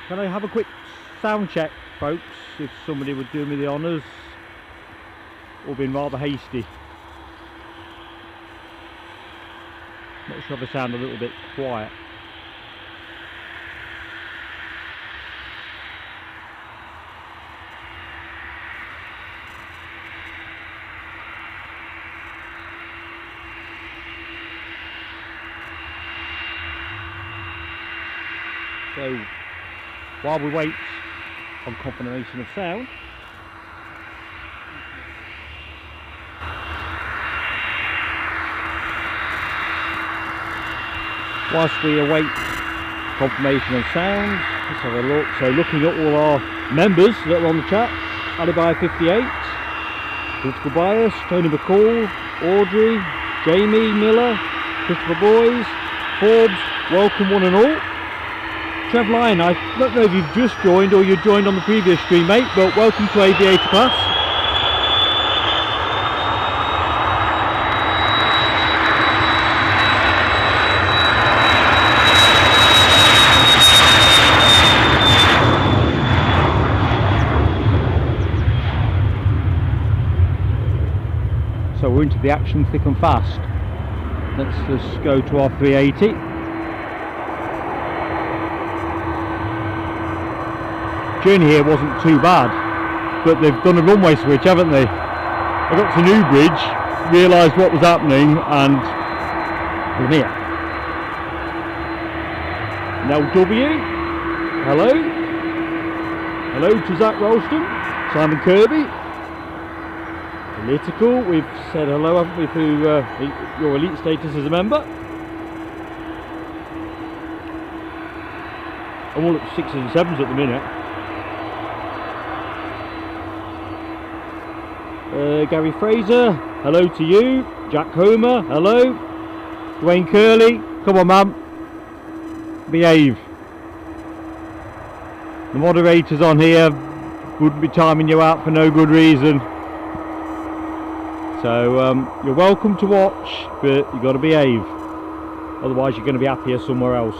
Can I have a quick sound check, folks, if somebody would do me the honours? Or been rather hasty. Not sure if I sound a little bit quiet. So, while we wait on confirmation of sound, whilst we await confirmation of sound, let's have a look. So, looking at all our members that are on the chat: Alibi 58, Political Bias, Tony McCall, Audrey, Jamie Miller, Christopher Boys, Forbes, welcome one and all. Trev Lyon, I don't know if you've just joined or you joined on the previous stream, mate, but welcome to Aviator class. So we're into the action thick and fast. Let's just go to our 380. Journey here wasn't too bad, but they've done a runway switch, haven't they? I got to Newbridge, realised what was happening, and I'm here. Now W, hello. Hello to Zach Ralston, Simon Kirby. Political, we've said hello, haven't we, through your elite status as a member. I'm all at 6s and 7s at the minute. Gary Fraser, hello to you. Jack Homer, hello. Dwayne Curley, come on man, behave. The moderators on here wouldn't be timing you out for no good reason. So you're welcome to watch, but you've got to behave. Otherwise you're going to be happier somewhere else.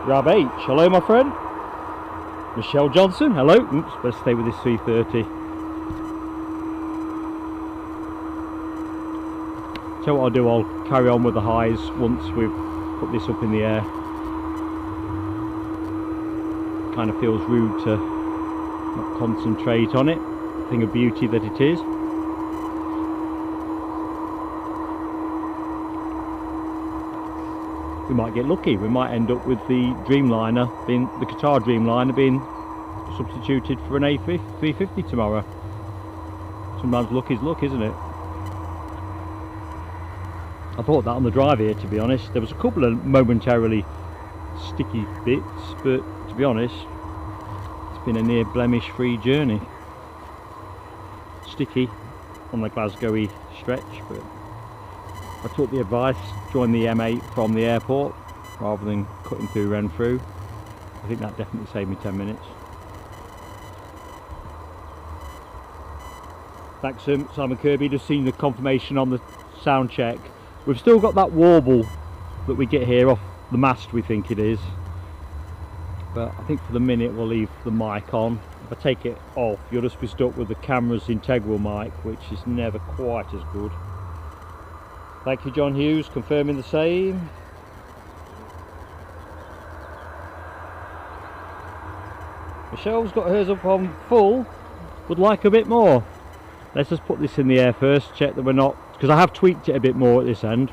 Rab H, hello my friend. Michelle Johnson, hello. Oops, better stay with this 330. So what I'll do, I'll carry on with the highs once we've put this up in the air. Kind of feels rude to not concentrate on it. Thing of beauty that it is. We might get lucky. We might end up with the Dreamliner being the Qatar Dreamliner being substituted for an A350 tomorrow. Sometimes luck is luck, isn't it? I thought that on the drive here, to be honest. There was a couple of momentarily sticky bits, but to be honest, it's been a near blemish free journey. Sticky on the Glasgow-y stretch, but I took the advice, joined the M8 from the airport rather than cutting through Renfrew. I think that definitely saved me 10 minutes. Thanks Simon Kirby, just seen the confirmation on the sound check. We've still got that warble that we get here off the mast, we think it is. But I think for the minute we'll leave the mic on. If I take it off, you'll just be stuck with the camera's integral mic, which is never quite as good. Thank you John Hughes, confirming the same. Michelle's got hers up on full, would like a bit more. Let's just put this in the air first, check that we're not, because I have tweaked it a bit more at this end.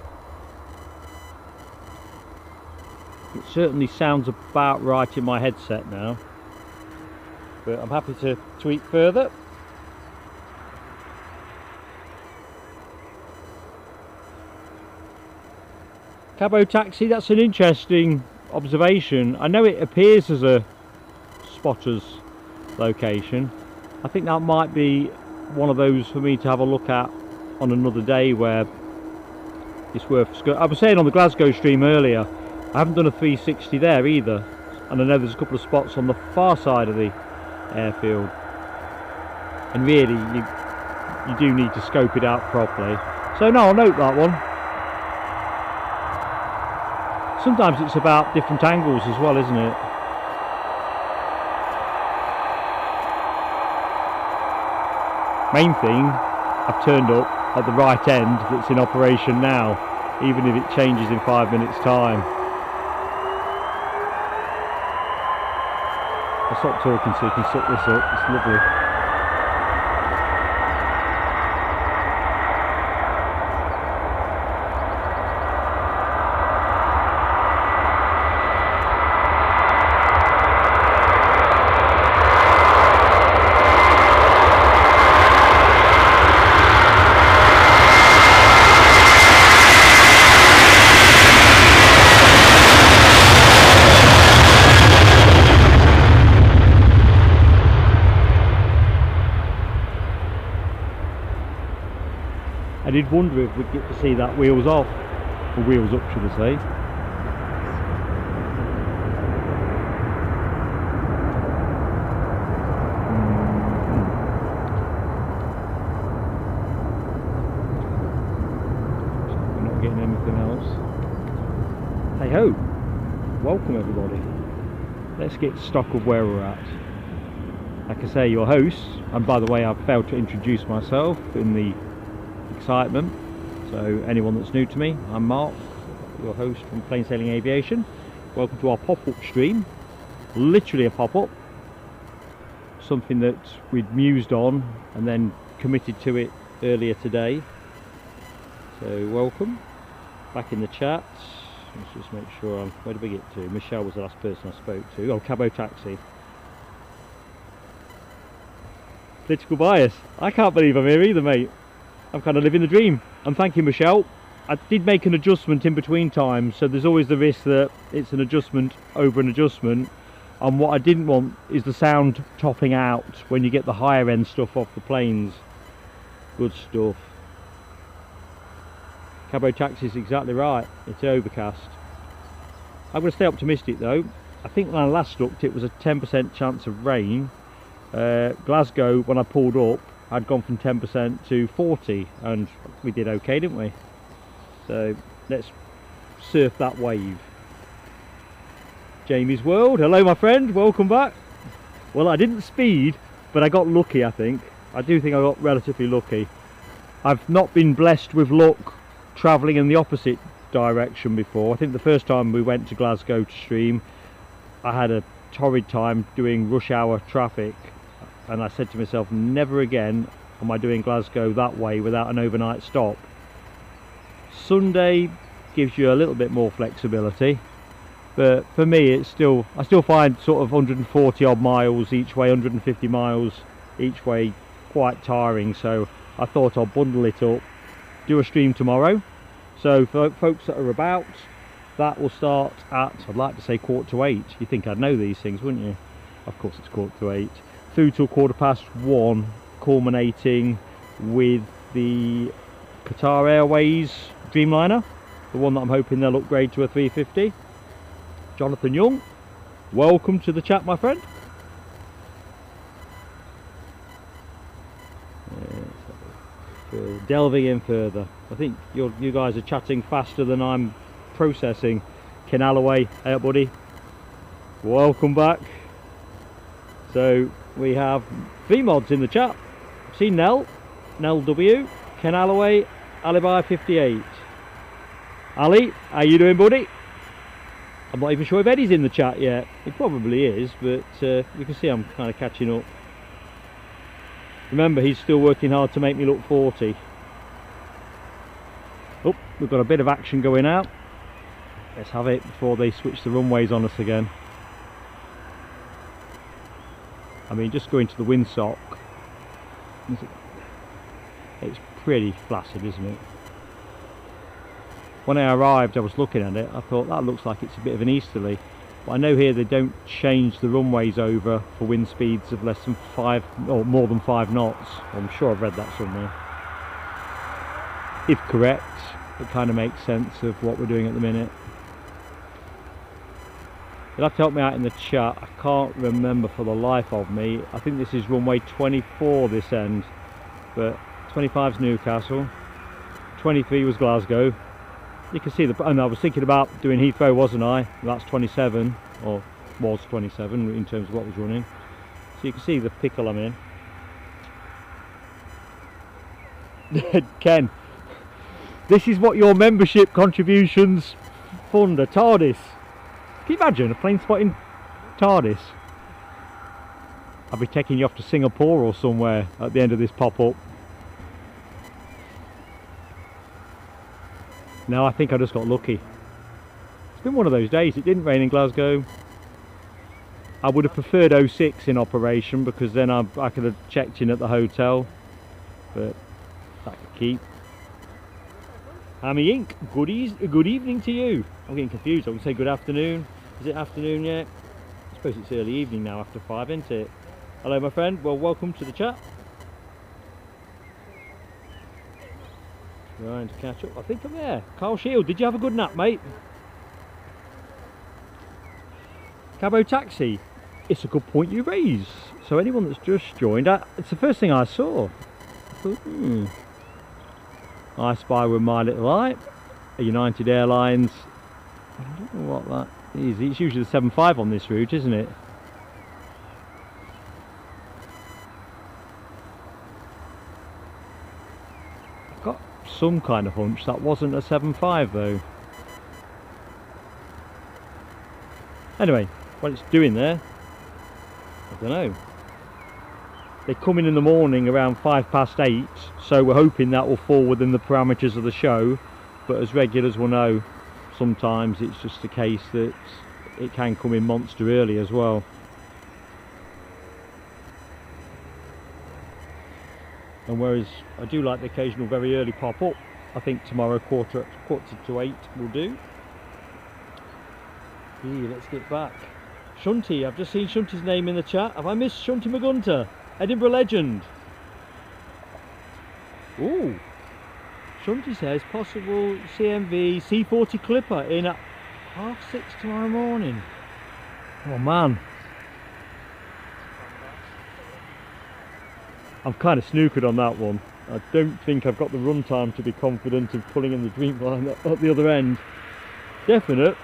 It certainly sounds about right in my headset now, but I'm happy to tweak further. Cabo taxi, that's an interesting observation. I know it appears as a spotter's location. I think that might be one of those for me to have a look at on another day where it's worth. I was saying on the Glasgow stream earlier, I haven't done a 360 there either, and I know there's a couple of spots on the far side of the airfield, and really you do need to scope it out properly. So no, I'll note that one. Sometimes it's about different angles as well, isn't it? Main thing, I've turned up at the right end that's in operation now, even if it changes in 5 minutes time. I'll stop talking so you can suck this up, it's lovely. I did wonder if we'd get to see that wheels off, or wheels up should I say. We're not getting anything else. Hey ho! Welcome everybody. Let's get stock of where we're at. Like I say, your host, and by the way I've failed to introduce myself in the excitement, so anyone that's new to me, I'm Mark, your host from Plain Sailing Aviation. Welcome to our pop-up stream, literally a pop-up, something that we'd mused on and then committed to it earlier today. So welcome, back in the chat. Let's just make sure where did we get to? Michelle was the last person I spoke to. Oh, Cabo Taxi. Political bias, I can't believe I'm here either, mate. I'm kind of living the dream. And thank you, Michelle. I did make an adjustment in between times, so there's always the risk that it's an adjustment over an adjustment. And what I didn't want is the sound topping out when you get the higher end stuff off the planes. Good stuff. Cabo Taxi is exactly right. It's overcast. I'm going to stay optimistic though. I think when I last looked it was a 10% chance of rain. Glasgow, when I pulled up, I'd gone from 10% to 40, and we did okay, didn't we? So let's surf that wave. Jamie's World, hello my friend, welcome back. Well, I didn't speed, but I got lucky, I think. I do think I got relatively lucky. I've not been blessed with luck travelling in the opposite direction before. I think the first time we went to Glasgow to stream, I had a torrid time doing rush hour traffic. And I said to myself, never again am I doing Glasgow that way without an overnight stop. Sunday gives you a little bit more flexibility, but for me it's still, I still find sort of 140 odd miles each way, 150 miles each way quite tiring, so I thought I'll bundle it up, do a stream tomorrow. So for folks that are about, that will start at, I'd like to say 7:45. You think I'd know these things, wouldn't you? Of course it's 7:45. Through to 1:15, culminating with the Qatar Airways Dreamliner, the one that I'm hoping they'll upgrade to a 350. Jonathan Young, welcome to the chat, my friend. Delving in further, I think you guys are chatting faster than I'm processing. Ken Alloway, hey buddy, welcome back. So we have 3 mods in the chat. See Nell W, Ken Alloway, Alibi 58. Ali, how you doing, buddy? I'm not even sure if Eddie's in the chat yet. He probably is, but you can see I'm kind of catching up. Remember, he's still working hard to make me look 40. Oh, we've got a bit of action going out. Let's have it before they switch the runways on us again. I mean, just going to the windsock, it's pretty flaccid, isn't it? When I arrived, I was looking at it, I thought that looks like it's a bit of an easterly, but I know here they don't change the runways over for wind speeds of less than 5 or more than 5 knots. I'm sure I've read that somewhere. If correct, it kind of makes sense of what we're doing at the minute. You'll have to help me out in the chat. I can't remember for the life of me. I think this is runway 24 this end, but 25's Newcastle, 23 was Glasgow. You can see the, and I was thinking about doing Heathrow, wasn't I? That's 27, or was 27 in terms of what was running. So you can see the pickle I'm in. Ken, this is what your membership contributions fund, a TARDIS. Can you imagine a plane spotting TARDIS? I'll be taking you off to Singapore or somewhere at the end of this pop-up. No, I think I just got lucky. It's been one of those days. It didn't rain in Glasgow. I would have preferred 06 in operation, because then I could have checked in at the hotel, but that could keep. Hammy Inc. Good evening to you. I'm getting confused. I would say good afternoon. Is it afternoon yet? I suppose it's early evening now, after 5, isn't it? Hello my friend, well, welcome to the chat. Trying to catch up. I think I'm there. Carl Shield, did you have a good nap, mate? Cabo Taxi, it's a good point you raise. So anyone that's just joined, it's the first thing I saw. I thought, I spy with my little eye, a United Airlines. I don't know what that is. It's usually the 75 on this route, isn't it? I've got some kind of hunch that wasn't a 75 though. Anyway, what it's doing there, I don't know. They come in the morning around 8:05, so we're hoping that will fall within the parameters of the show, but as regulars will know, sometimes it's just a case that it can come in monster early as well. And whereas I do like the occasional very early pop-up, I think tomorrow quarter to 8 will do. Let's get back. Shunty, I've just seen Shunty's name in the chat. Have I missed Shunty McGunter? Edinburgh legend. Ooh. Shunty says possible CMV C40 Clipper in at 6:30 tomorrow morning. Oh man. I'm kind of snookered on that one. I don't think I've got the run time to be confident of pulling in the Dreamline at the other end. Definite.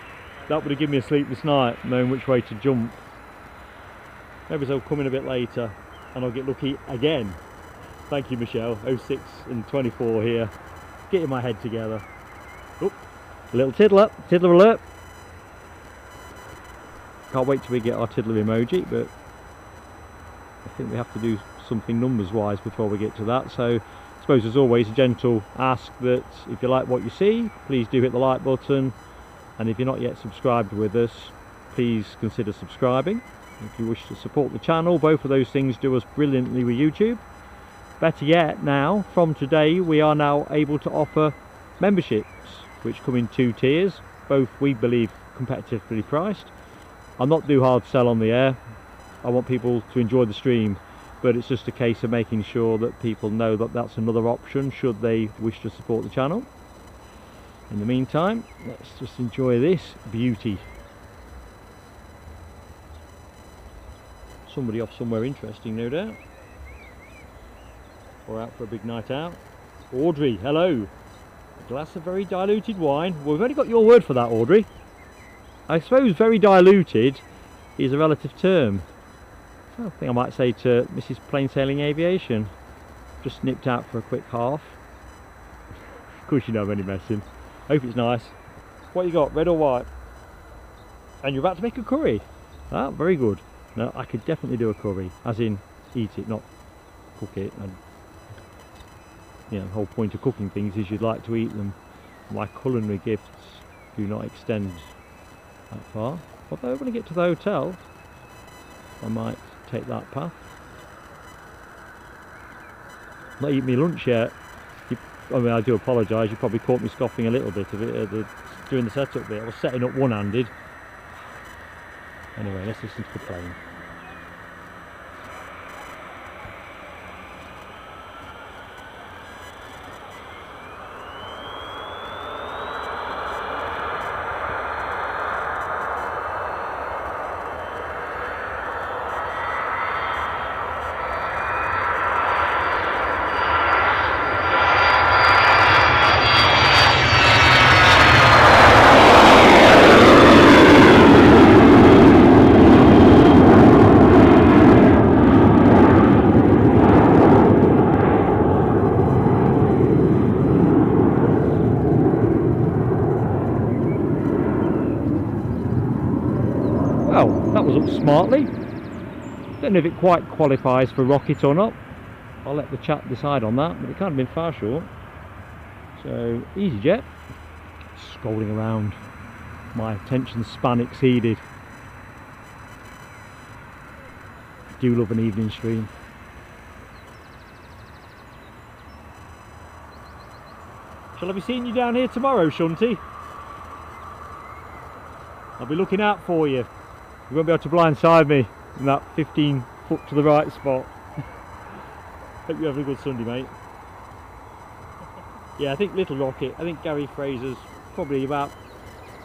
That would have given me a sleepless night, knowing which way to jump. Maybe they'll come in a bit later and I'll get lucky again. Thank you, Michelle. 06 and 24 here. Getting my head together. Oop, a little tiddler alert. Can't wait till we get our tiddler emoji, but I think we have to do something numbers wise before we get to that. So I suppose as always a gentle ask that if you like what you see, please do hit the like button. And if you're not yet subscribed with us, please consider subscribing. If you wish to support the channel, both of those things do us brilliantly with YouTube. Better yet, now, from today, we are now able to offer memberships, which come in 2 tiers, both we believe competitively priced. I'll not do hard sell on the air. I want people to enjoy the stream, but it's just a case of making sure that people know that that's another option should they wish to support the channel. In the meantime, let's just enjoy this beauty. Somebody off somewhere interesting, no doubt. Or out for a big night out. Audrey, hello. A glass of very diluted wine. Well, we've only got your word for that, Audrey. I suppose very diluted is a relative term. I think I might say to Mrs. Plain Sailing Aviation. Just nipped out for a quick half. Of course you know I'm only messing. Hope it's nice. What you got, red or white? And you're about to make a curry. Ah, very good. No, I could definitely do a curry, as in eat it, not cook it. And you know, the whole point of cooking things is you'd like to eat them. My culinary gifts do not extend that far. Although when I get to the hotel, I might take that path. Not eaten my lunch yet. I mean, I do apologise, you probably caught me scoffing a little bit of it during the setup bit. I was setting up one-handed. Anyway, let's listen to the plane. up smartly. Don't know if it quite qualifies for rocket or not. I'll let the chat decide on that, but it can't have been far short. So easyJet, scrolling around, my attention span exceeded. I do love an evening stream. Shall I be seeing you down here tomorrow, Shunty? I'll be looking out for you. You won't be able to blindside me in that 15 foot to the right spot. Hope you're having a good Sunday, mate. Yeah, I think Little Rocket, I think Gary Fraser's probably about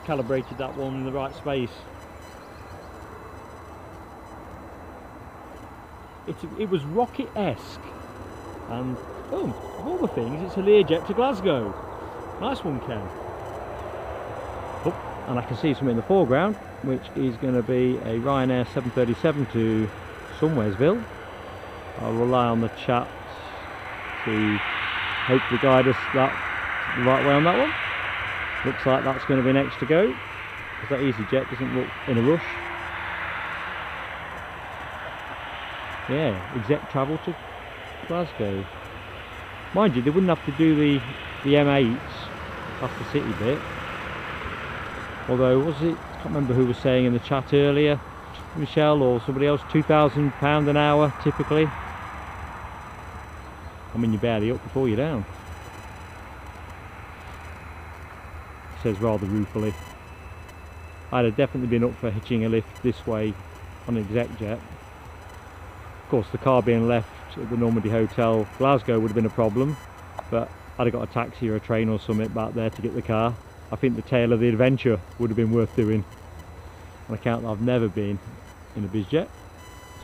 calibrated that one in the right space. It was rocket-esque, and oh, of all the things, it's a Learjet to Glasgow. Nice one, Ken. Oh, and I can see something in the foreground, which is going to be a Ryanair 737 to Somewheresville. I'll rely on the chat to hopefully guide us the right way on that one. Looks like that's going to be next to go, because that easyJet doesn't look in a rush. Yeah, exec travel to Glasgow. Mind you, they wouldn't have to do the M8s past the city bit. Although, was it, I can't remember who was saying in the chat earlier, Michelle or somebody else, £2,000 an hour typically. I mean, you're barely up before you're down. Says rather ruefully. I'd have definitely been up for hitching a lift this way on an exec jet. Of course, the car being left at the Normandy Hotel, Glasgow, would have been a problem, but I'd have got a taxi or a train or something back there to get the car. I think the tale of the adventure would have been worth doing, on account that I've never been in a bizjet.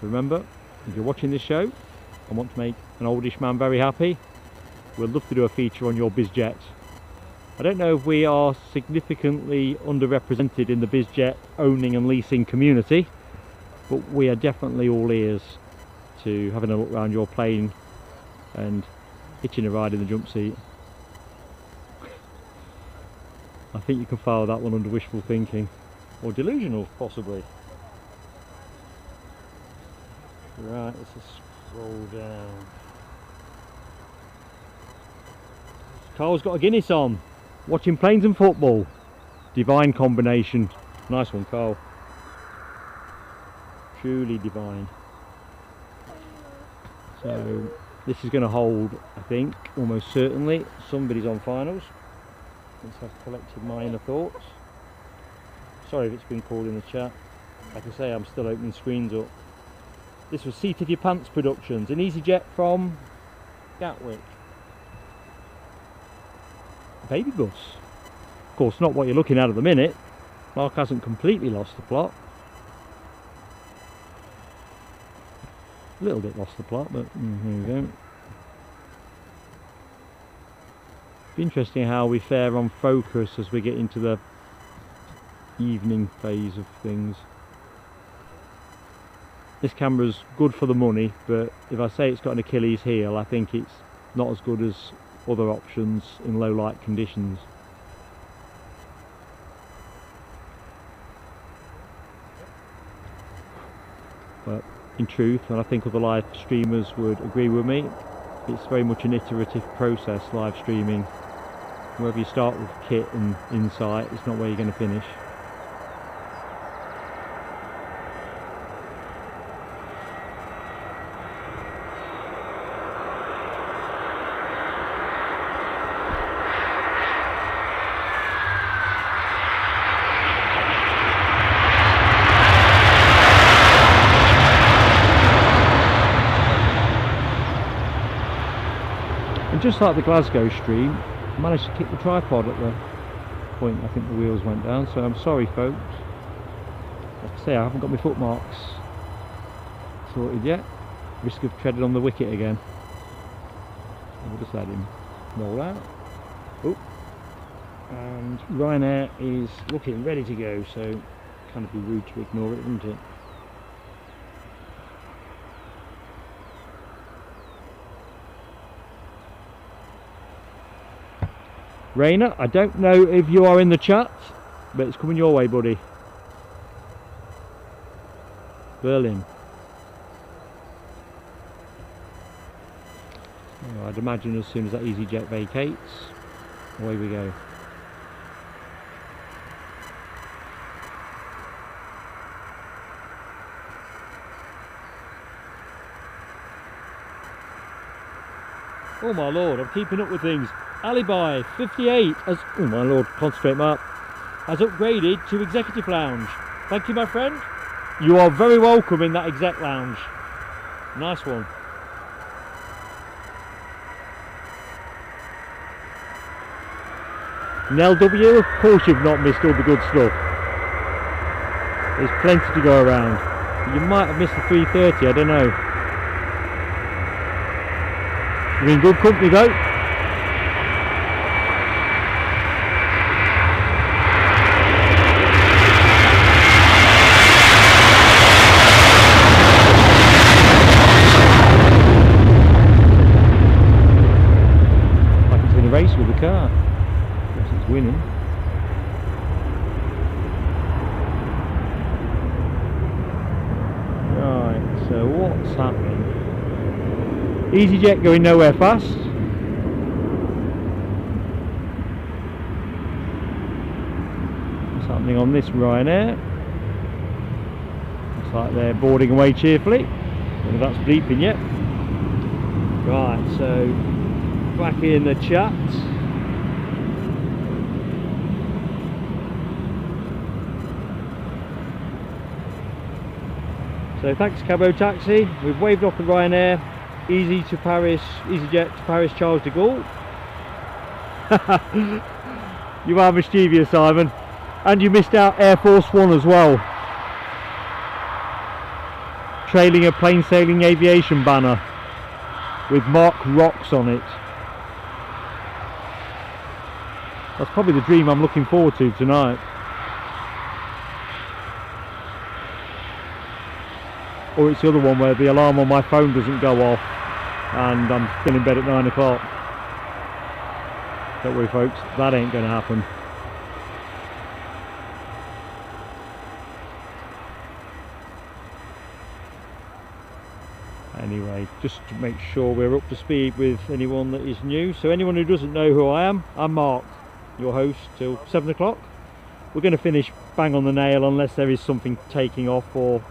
So remember, if you're watching this show and want to make an oldish man very happy, we'd love to do a feature on your bizjet. I don't know if we are significantly underrepresented in the bizjet owning and leasing community, but we are definitely all ears to having a look around your plane and hitching a ride in the jump seat. I think you can file that one under wishful thinking, or delusional possibly. Right, let's just scroll down. Carl's got a Guinness on, watching planes and football. Divine combination. Nice one, Carl. Truly divine. So this is going to hold, I think, almost certainly. Somebody's on finals. Once I've collected my inner thoughts. Sorry if it's been called in the chat. Like I say, I'm still opening screens up. This was Seat of Your Pants Productions, an easyJet from Gatwick. Baby bus. Of course, not what you're looking at the minute. Mark hasn't completely lost the plot. A little bit lost the plot, but here we go. Be interesting how we fare on focus as we get into the evening phase of things. This camera's good for the money, but if I say it's got an Achilles heel, I think it's not as good as other options in low light conditions. But in truth, and I think other live streamers would agree with me, it's very much an iterative process, live streaming. Wherever you start with kit and insight, it's not where you're going to finish. And just like the Glasgow stream, I managed to kick the tripod at the point I think the wheels went down, so I'm sorry folks. Like I say, I haven't got my footmarks sorted yet. Risk of treading on the wicket again. We'll just let him roll out. Oh. And Ryanair is looking ready to go, so kind of be rude to ignore it, wouldn't it? Rainer, I don't know if you are in the chat, but it's coming your way, buddy. Berlin. Well, I'd imagine as soon as that easyJet vacates, away we go. Oh my lord, I'm keeping up with things. Alibi 58 has, oh my lord, concentrate Mark, has upgraded to executive lounge. Thank you, my friend. You are very welcome in that exec lounge. Nice one. In LW, of course you've not missed all the good stuff. There's plenty to go around. You might have missed the 3:30, I don't know. You're in good company though. Like it's in a race with the car. Guess it's winning. Right, so what's happening? easyJet going nowhere fast. What's happening on this Ryanair? Looks like they're boarding away cheerfully. Whether that's bleeping yet. Right, so back in the chat. So thanks Cabo Taxi. We've waved off the Ryanair. easyJet to Paris Charles de Gaulle. You are mischievous, Simon. And you missed out Air Force One as well. Trailing a plain sailing aviation banner with Mark Rocks on it. That's probably the dream I'm looking forward to tonight. Or it's the other one where the alarm on my phone doesn't go off and I'm still in bed at 9 o'clock. Don't worry folks, that ain't going to happen. Anyway, just to make sure we're up to speed with anyone that is new. So anyone who doesn't know who I am, I'm Mark, your host till 7 o'clock. We're going to finish bang on the nail unless there is something taking off or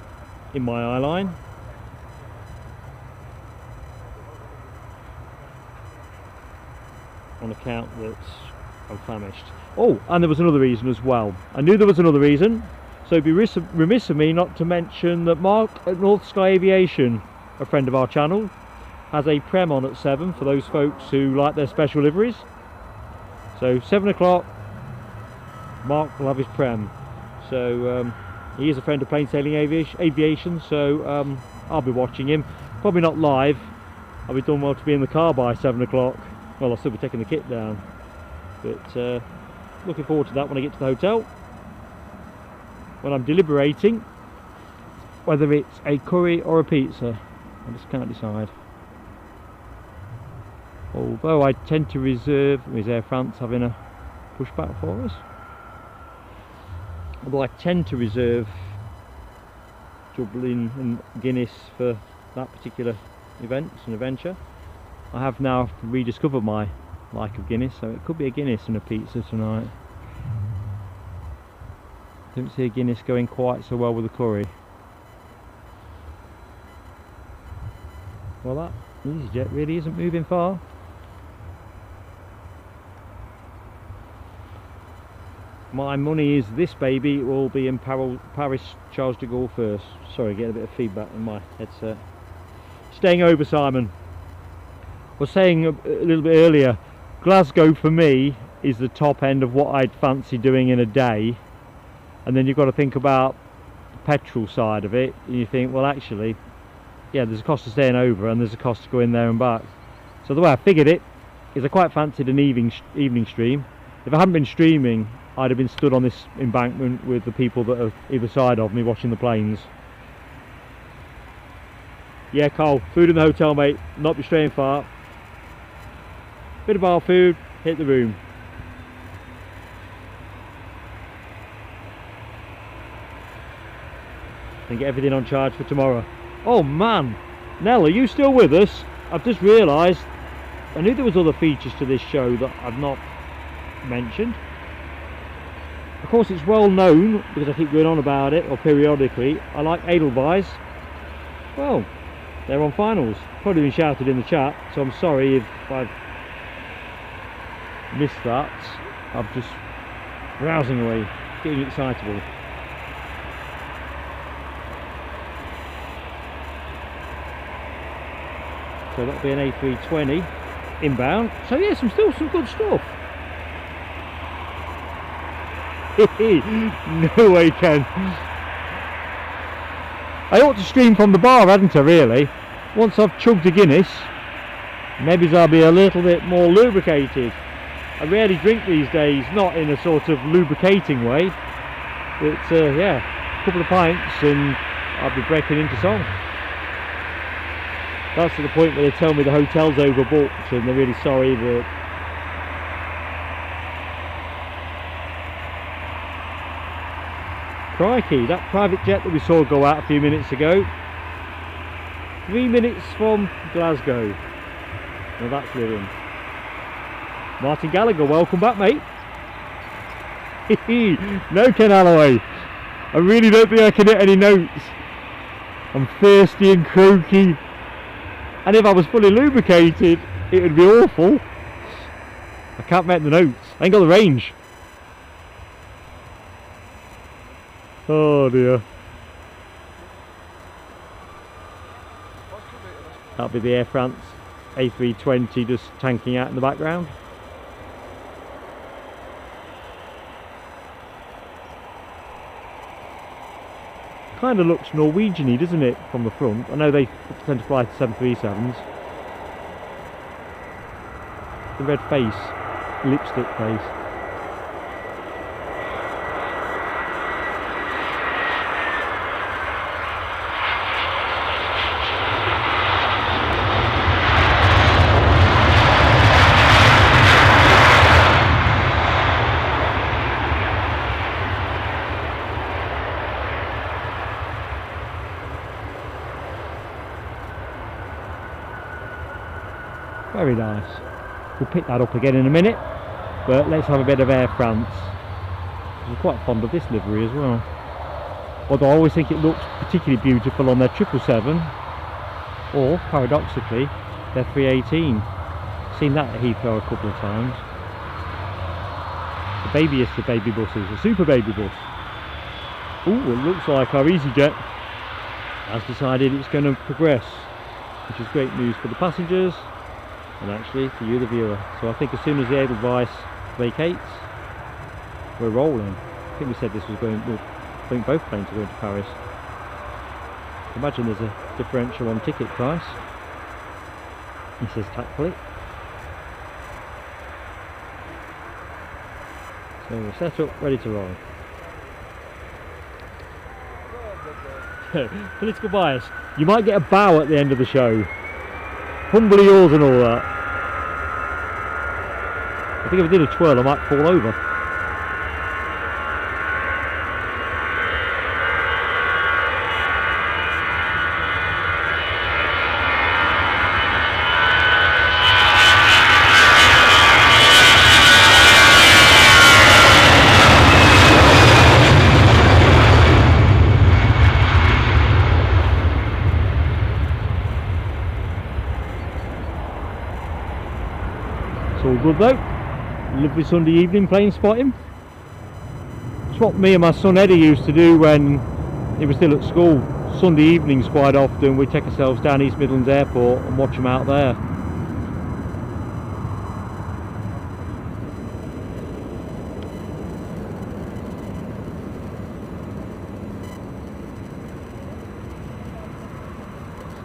in my eye line. On account that I'm famished. Oh, and there was another reason as well. I knew there was another reason, so it'd be remiss of me not to mention that Mark at North Sky Aviation, a friend of our channel, has a prem on at 7 for those folks who like their special liveries. So 7 o'clock, Mark will have his prem. So he is a friend of plain sailing aviation, so I'll be watching him. Probably not live. I'll be done well to be in the car by 7 o'clock. Well, I'll still be taking the kit down. But looking forward to that when I get to the hotel. When I'm deliberating whether it's a curry or a pizza. I just can't decide. Although I tend to reserve, is Air France having a pushback for us? Although I tend to reserve Dublin and Guinness for that particular event, it's an adventure. I have now rediscovered my like of Guinness, so it could be a Guinness and a pizza tonight. Don't see a Guinness going quite so well with the curry. Well, that easyJet really isn't moving far. My money is this baby will be in Paris Charles de Gaulle first. Sorry, getting a bit of feedback in my headset. Staying over, Simon. I was saying a little bit earlier, Glasgow for me is the top end of what I'd fancy doing in a day, and then you've got to think about the petrol side of it, and you think, well actually, yeah, there's a cost of staying over and there's a cost to going there and back. So the way I figured it is I quite fancied an evening stream. If I hadn't been streaming, I'd have been stood on this embankment with the people that are either side of me watching the planes. Yeah, Cole, food in the hotel, mate, not be straying far. Bit of bar food, hit the room. and get everything on charge for tomorrow. Oh man, Nell, are you still with us? I've just realised I knew there was other features to this show that I've not mentioned. Of course, it's well known, because I keep going on about it, or periodically, I like Edelweiss. Well, they're on finals. Probably been shouted in the chat, so I'm sorry if I've missed that. I'm just browsing away, getting excitable. So that'll be an A320 inbound. So yeah, still some good stuff. No way, Ken. I ought to stream from the bar, hadn't I, really? Once I've chugged a Guinness, maybe I'll be a little bit more lubricated. I rarely drink these days, not in a sort of lubricating way, but yeah, a couple of pints and I'll be breaking into song. That's to the point where they tell me the hotel's overbooked and they're really sorry that crikey, that private jet that we saw go out a few minutes ago, 3 minutes from Glasgow. Now that's living. Martin Gallagher, welcome back, mate. No, Ken Alloway, I really don't think I can hit any notes. I'm thirsty and croaky, and if I was fully lubricated it would be awful. I can't make the notes, I ain't got the range. Oh dear. That'll be the Air France A320 just tanking out in the background. Kind of looks Norwegian-y, doesn't it, from the front? I know they tend to fly to 737s. The red face, lipstick face. Very nice. We'll pick that up again in a minute, but let's have a bit of Air France. I'm quite fond of this livery as well, although I always think it looks particularly beautiful on their 777 or, paradoxically, their 318. Seen that at Heathrow a couple of times. The babyest of baby buses, a super baby bus. Ooh, it looks like our easyJet has decided it's going to progress, which is great news for the passengers and actually for you, the viewer. So I think as soon as the Edelweiss vacates, we're rolling. I think we said this was going, well, I think both planes are going to Paris. Imagine there's a differential on ticket price. He says tactfully. So we're set up, ready to roll. Political bias. You might get a bow at the end of the show. Humbly yours and all that. I think if I did a twirl I might fall over. All good though. Lovely Sunday evening plane spotting. It's what me and my son Eddie used to do when he was still at school. Sunday evenings quite often we'd take ourselves down East Midlands Airport and watch them out there.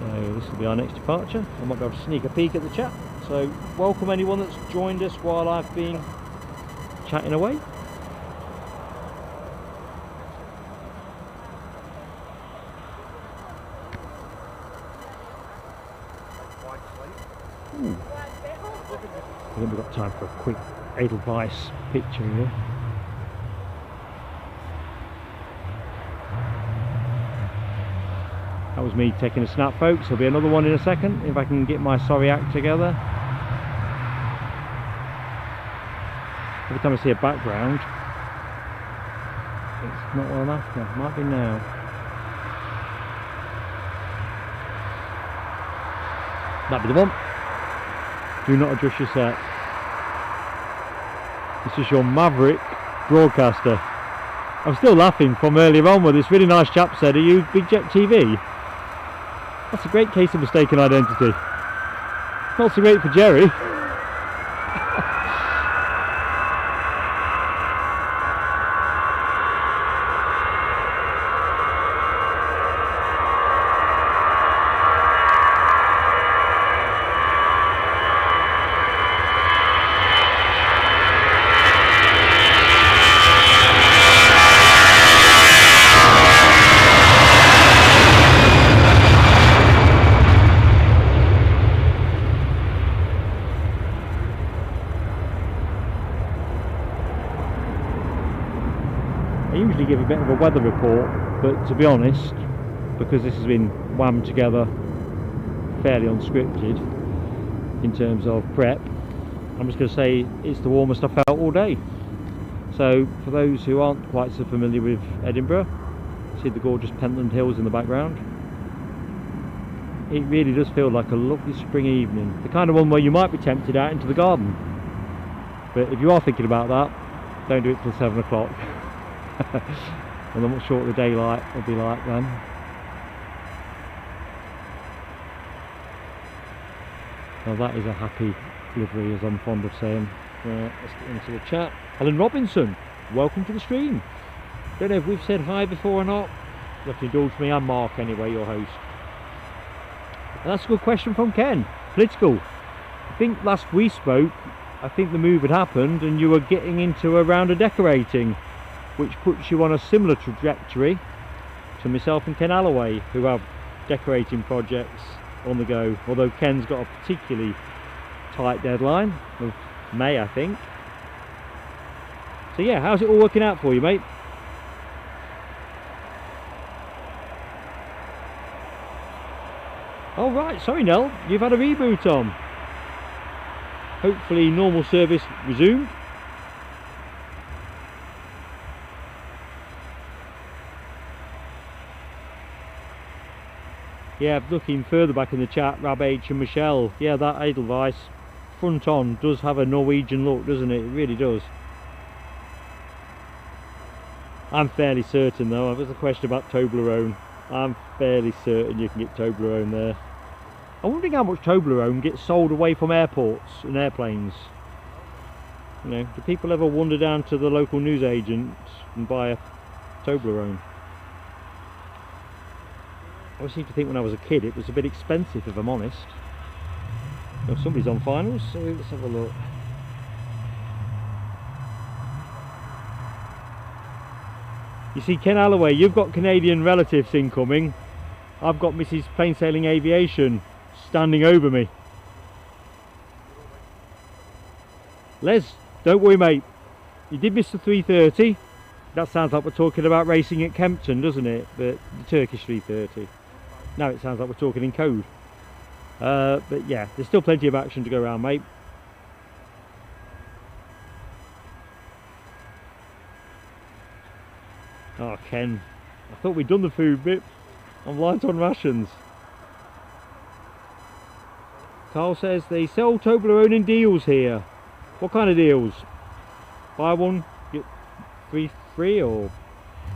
So this will be our next departure. I might be able to sneak a peek at the chat. So welcome anyone that's joined us while I've been chatting away. I think we've got time for a quick Edelweiss picture here. That was me taking a snap, folks. There'll be another one in a second if I can get my sorry act together. Every time I see a background, it's not what I'm after. Might be now. That'd be the one. Do not adjust your set. This is your maverick broadcaster. I'm still laughing from earlier on where this really nice chap said, "Are you Big Jet TV?" That's a great case of mistaken identity. Not so great for Jerry. I usually give a bit of a weather report, but to be honest, because this has been whammed together fairly unscripted in terms of prep, I'm just going to say it's the warmest I've felt all day. So for those who aren't quite so familiar with Edinburgh, see the gorgeous Pentland Hills in the background. It really does feel like a lovely spring evening, the kind of one where you might be tempted out into the garden. But if you are thinking about that, don't do it till 7 o'clock. And I'm not sure what the daylight will be like then. Now that is a happy livery, as I'm fond of saying. Let's get into the chat. Helen Robinson, welcome to the stream. Don't know if we've said hi before or not. You have to indulge me. I'm Mark anyway, your host. And that's a good question from Ken. Political. I think last we spoke, I think the move had happened and you were getting into a round of decorating, which puts you on a similar trajectory to myself and Ken Alloway, who have decorating projects on the go, although Ken's got a particularly tight deadline of May, I think. So yeah, how's it all working out for you, mate? Oh right, sorry Nell, you've had a reboot on. Hopefully normal service resumed. Yeah, looking further back in the chat, Rab H and Michelle. Yeah, that Edelweiss front on does have a Norwegian look, doesn't it? It really does. I'm fairly certain though, there's a question about Toblerone. I'm fairly certain you can get Toblerone there. I'm wondering how much Toblerone gets sold away from airports and airplanes. You know, do people ever wander down to the local newsagent and buy a Toblerone? I always seem to think when I was a kid it was a bit expensive, if I'm honest. Oh, somebody's on finals, so let's have a look. You see, Ken Alloway, you've got Canadian relatives incoming. I've got Mrs. Plain Sailing Aviation standing over me. Les, don't worry mate, you did miss the 3:30. That sounds like we're talking about racing at Kempton, doesn't it? But the Turkish 3:30. Now it sounds like we're talking in code. But yeah, there's still plenty of action to go around, mate. Oh, Ken, I thought we'd done the food bit. I'm light on rations. Carl says they sell Toblerone in deals here. What kind of deals? Buy one, get 3 free, or... You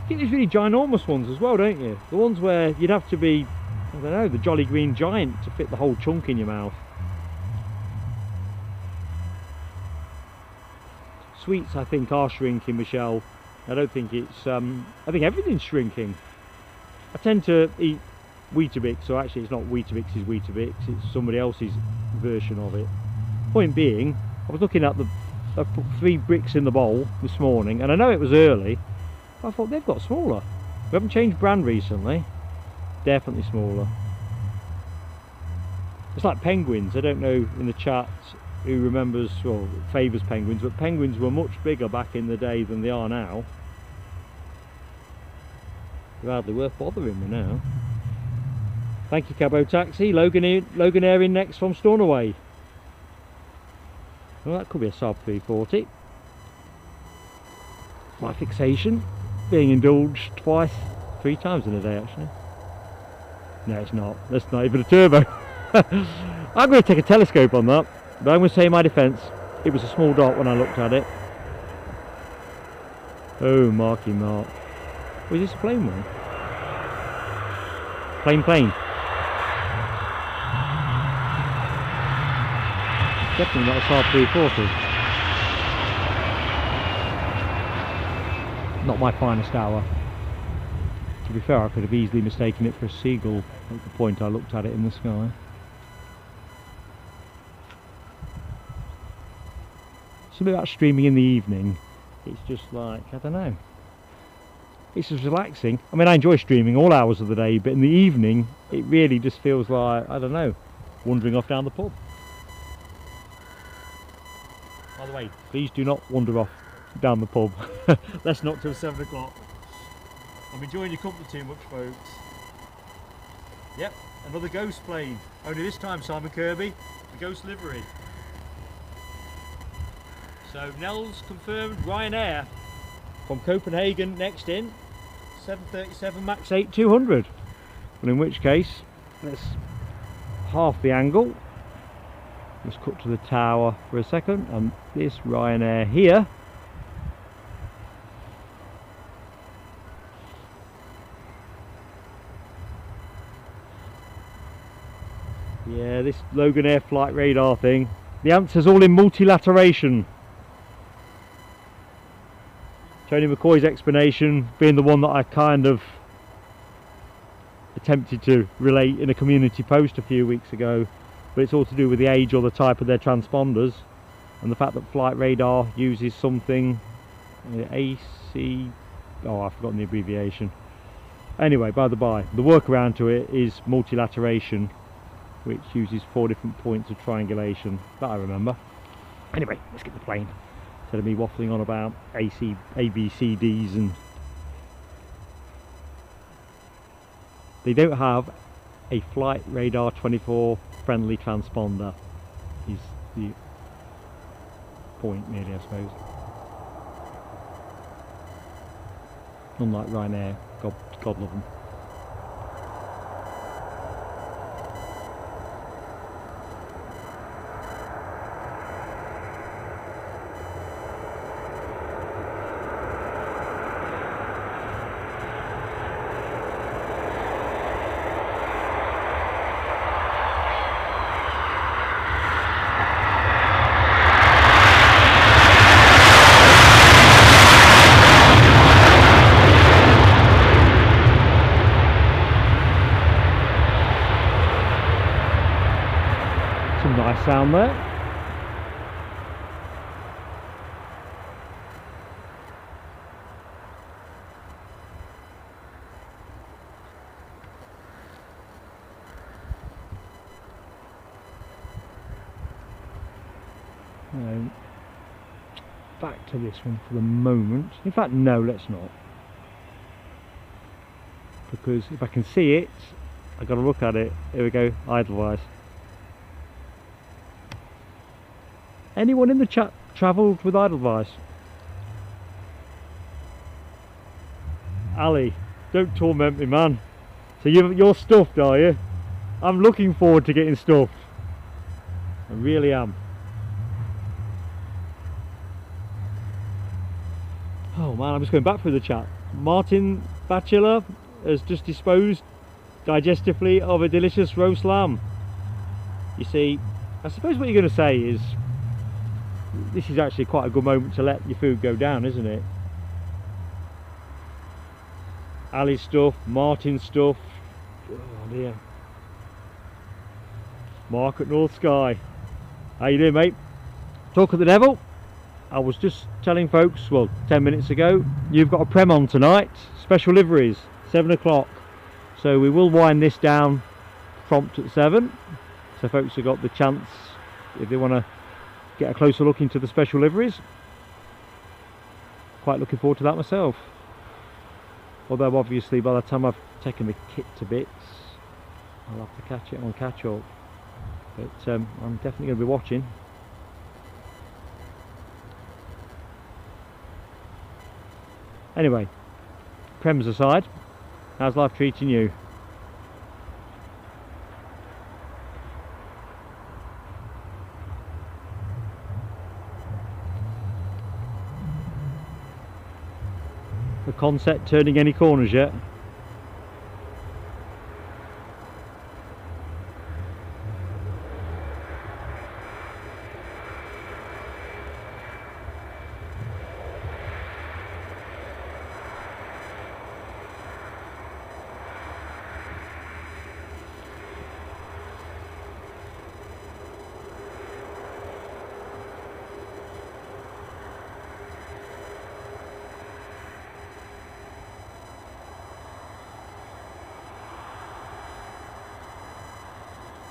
get these really ginormous ones as well, don't you? The ones where you'd have to be, I don't know, the Jolly Green Giant to fit the whole chunk in your mouth. Sweets, I think, are shrinking, Michelle. I don't think it's, I think everything's shrinking. I tend to eat Weetabix, so actually it's not Weetabix's Weetabix, it's somebody else's version of it. Point being, I was looking at I put 3 bricks in the bowl this morning, and I know it was early, but I thought they've got smaller. We haven't changed brand recently. Definitely smaller. It's like penguins. I don't know in the chat who remembers or favours penguins, but penguins were much bigger back in the day than they are now. They're hardly worth bothering with now. Thank you, Cabo Taxi. Loganair in next from Stornoway. Well, that could be a Saab 340. My fixation being indulged twice, 3 times in a day actually. No, it's not. That's not even a turbo. I'm going to take a telescope on that, but I'm going to say in my defence, it was a small dot when I looked at it. Oh, Marky Mark. Was this a plane one? Plane. Definitely not a Saab 340. Not my finest hour. To be fair, I could have easily mistaken it for a seagull at the point I looked at it in the sky. Something about streaming in the evening, it's just like, I don't know. It's just relaxing. I mean, I enjoy streaming all hours of the day, but in the evening, it really just feels like, I don't know, wandering off down the pub. By the way, please do not wander off down the pub. That's not till 7 o'clock. I'm enjoying your company too much, folks. Yep, another ghost plane. Only this time, Simon Kirby, the ghost livery. So Nels confirmed Ryanair from Copenhagen next in, 737 MAX 8-200. And in which case, let's half the angle. Let's cut to the tower for a second, and this Ryanair here yeah, this Loganair flight radar thing, the answer's all in multilateration. Tony McCoy's explanation being the one that I kind of attempted to relate in a community post a few weeks ago, but it's all to do with the age or the type of their transponders and the fact that flight radar uses something AC, oh, I've forgotten the abbreviation. Anyway, by the by, the workaround to it is multilateration, which uses 4 different points of triangulation that I remember. Anyway, let's get the plane instead of me waffling on about ABCDs. And they don't have a flight radar 24 friendly transponder is the point really, I suppose. Unlike Ryanair, God love them. Nice sound there. Now, back to this one for the moment. In fact, no, let's not. Because if I can see it, I've got to look at it. Here we go, Edelweiss. Anyone in the chat travelled with Edelweiss? Ali, don't torment me, man. So you're stuffed, are you? I'm looking forward to getting stuffed. I really am. Oh man, I'm just going back through the chat. Martin Batchelor has just disposed digestively of a delicious roast lamb. You see, I suppose what you're going to say is, this is actually quite a good moment to let your food go down, isn't it? Ali's stuff, Martin's stuff. Oh dear. Mark at North Sky. How you doing, mate? Talk of the devil. I was just telling folks, well, 10 minutes ago, you've got a prem on tonight. Special liveries, 7 o'clock. So we will wind this down prompt at 7. So folks have got the chance, if they want to get a closer look into the special liveries. Quite looking forward to that myself. Although obviously by the time I've taken the kit to bits, I'll have to catch it on catch up, but I'm definitely going to be watching. Anyway, prems aside, how's life treating you? The concept turning any corners yet?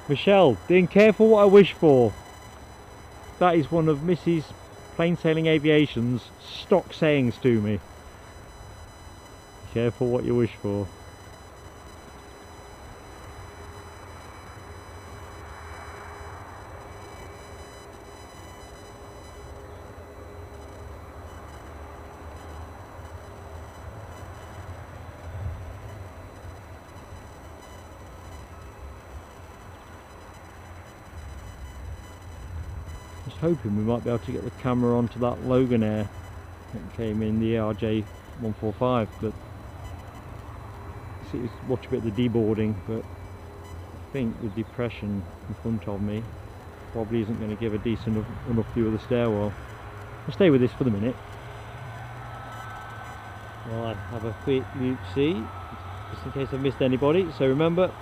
Michelle, being careful what I wish for. That is one of Mrs. Plain Sailing Aviation's stock sayings to me. Careful what you wish for. Hoping we might be able to get the camera onto that Loganair that came in the ARJ 145, but see, watch a bit of the deboarding, but I think the depression in front of me probably isn't going to give a decent enough view of the stairwell. I'll stay with this for the minute while I have a quick look see, just in case I've missed anybody. So remember,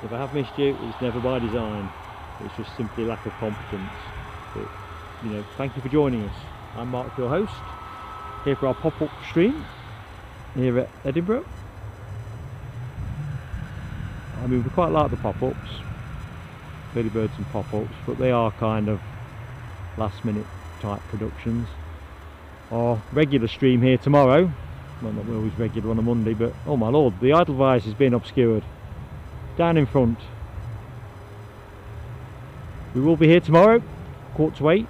if I have missed you, it's never by design, it's just simply lack of competence. But, you know, thank you for joining us. I'm Mark, your host, here for our pop-up stream here at Edinburgh. I mean, we quite like the pop-ups, early birds and pop-ups, but they are kind of last-minute type productions. Our regular stream here tomorrow, well, not always regular on a Monday, but oh my lord, the Edelweiss has been obscured. Down in front. We will be here tomorrow, 7:45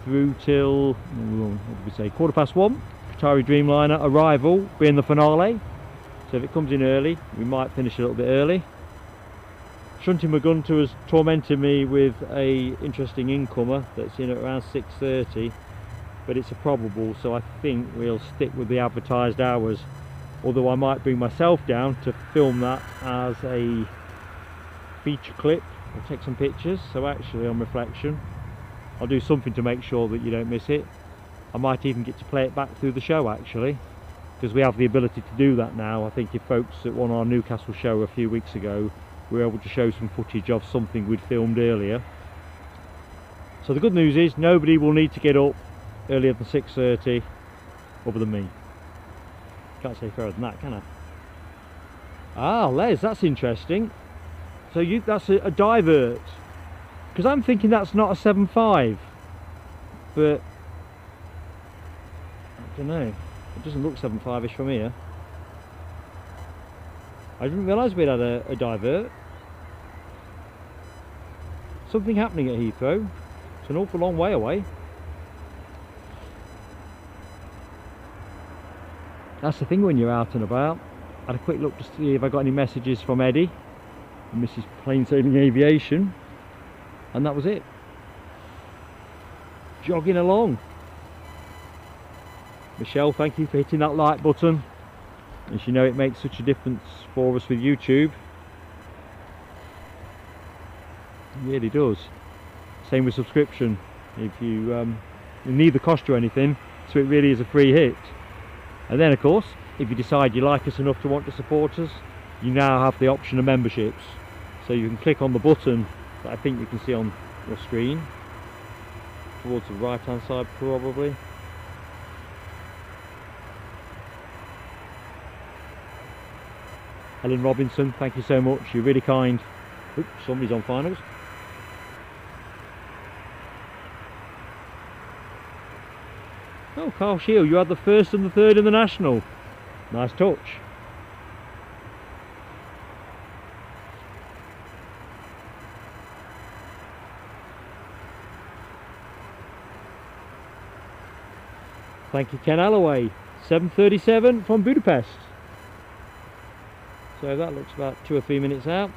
through till, what did we say, 1:15. Qatari Dreamliner arrival being the finale, so if it comes in early we might finish a little bit early. Shunting Magunta has tormented me with a interesting incomer that's in at around 6:30, but it's a probable, so I think we'll stick with the advertised hours, although I might bring myself down to film that as a feature clip. I'll take some pictures, so actually on reflection I'll do something to make sure that you don't miss it. I might even get to play it back through the show actually, because we have the ability to do that now. I think if folks that won our Newcastle show a few weeks ago were able to show some footage of something we'd filmed earlier. So the good news is nobody will need to get up earlier than 6:30 other than me. Can't say fairer than that, can I? Ah, Les, that's interesting. So that's a divert, because I'm thinking that's not a 7.5, but I don't know, it doesn't look 7.5ish from here. I didn't realise we'd had a divert. Something happening at Heathrow. It's an awful long way away. That's the thing when you're out and about. I had a quick look to see if I got any messages from Eddie and Mrs. Plain Sailing Aviation, and that was it. Jogging along. Michelle, thank you for hitting that like button, and you know it makes such a difference for us with YouTube. It really does. Same with subscription. If you it neither cost you anything, so it really is a free hit. And then of course, if you decide you like us enough to want to support us, you now have the option of memberships. So you can click on the button that I think you can see on your screen, towards the right hand side probably. Helen Robinson, thank you so much, you're really kind. Oops, somebody's on finals. Oh, Carl Shield, you had the first and the third in the National. Nice touch. Thank you, Ken Alloway. 7:37 from Budapest. So that looks about 2 or 3 minutes out.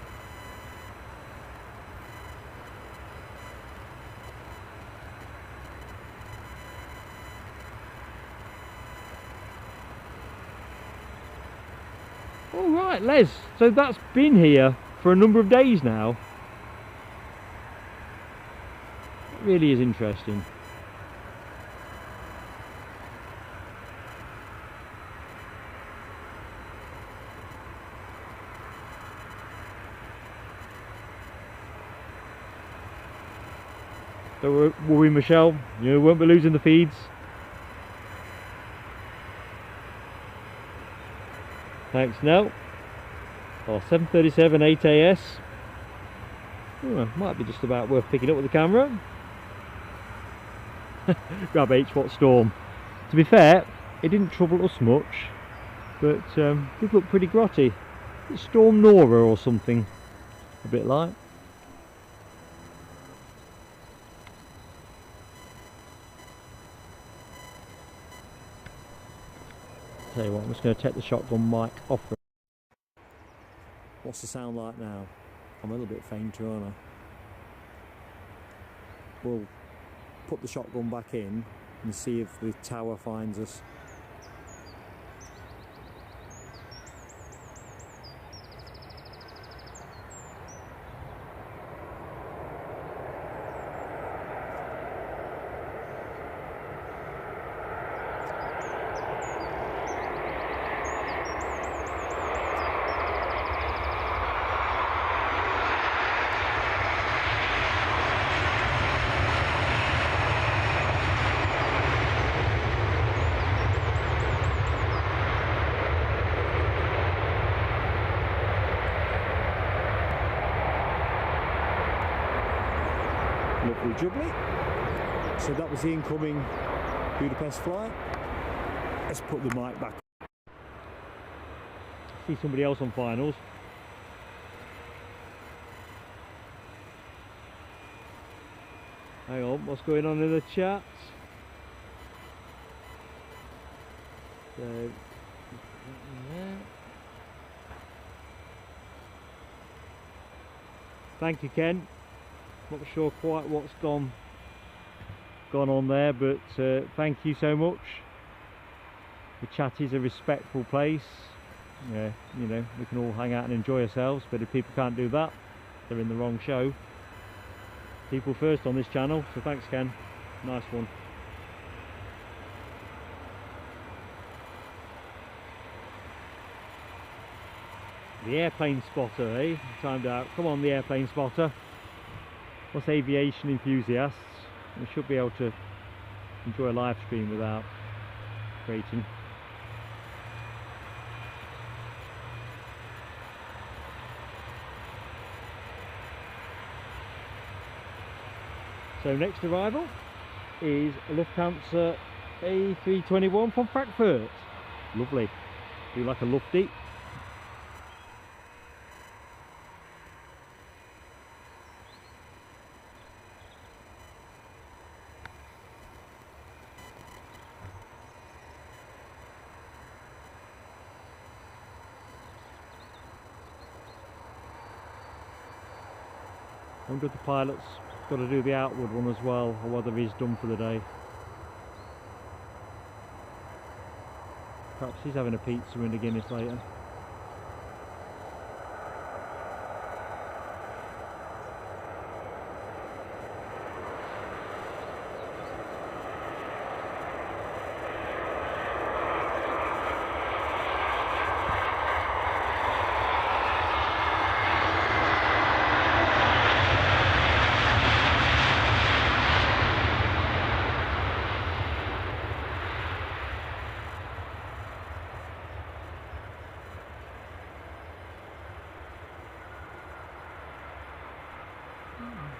All right, Les. So that's been here for a number of days now. It really is interesting. Don't worry, Michelle, you won't be losing the feeds. Thanks, no. Oh, 7:37 8AS. Oh, might be just about worth picking up with the camera. Grab H, what storm. To be fair, it didn't trouble us much, but did look pretty grotty. It's Storm Nora or something, a bit like. Tell you what, I'm just going to take the shotgun mic off. What's the sound like now? I'm a little bit fainter, aren't I? We'll put the shotgun back in and see if the tower finds us. Lovely jubbly. So that was the incoming Budapest flight. Let's put the mic back. See somebody else on finals. Hang on, what's going on in the chat? So, thank you, Ken. Not sure quite what's gone on there, but thank you so much. The chat is a respectful place. Yeah, you know, we can all hang out and enjoy ourselves, but if people can't do that, they're in the wrong show. People first on this channel, so thanks, Ken. Nice one. The airplane spotter, eh? Timed out. Come on, the airplane spotter. Us aviation enthusiasts, we should be able to enjoy a live stream without creating. So next arrival is Lufthansa A321 from Frankfurt. Lovely. Do you like a lufty? I wonder if the pilot's got to do the outward one as well, or whether he's done for the day. Perhaps he's having a pizza and a Guinness later.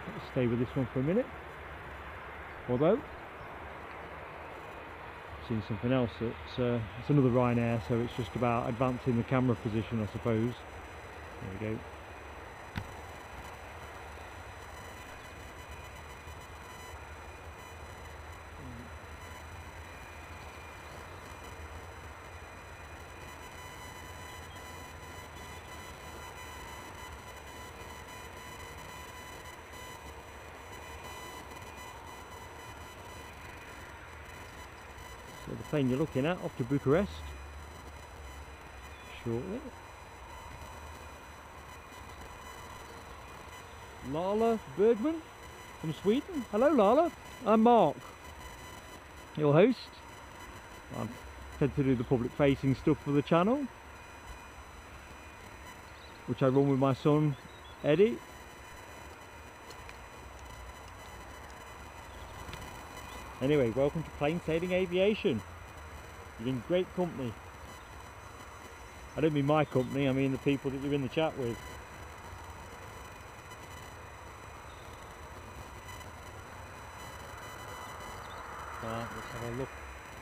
Let's stay with this one for a minute. Although, I've seen something else. It's another Ryanair, so it's just about advancing the camera position, I suppose. There we go. So the plane you're looking at, off to Bucharest shortly. Lala Bergman from Sweden. Hello Lala, I'm Mark, your host. I tend to do the public facing stuff for the channel, which I run with my son Eddie. Anyway, welcome to Plain Sailing Aviation. You're in great company. I don't mean my company, I mean the people that you're in the chat with. Right, let's have a look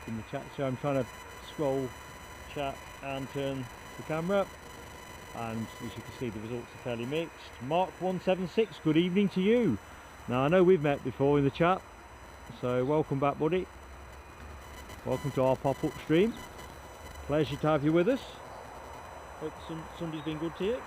in the chat. So I'm trying to scroll chat and turn the camera up, and as you can see the results are fairly mixed. Mark176, good evening to you. Now I know we've met before in the chat, so welcome back buddy. Welcome to our pop-up stream. Pleasure to have you with us. Hope Sunday's been good to you.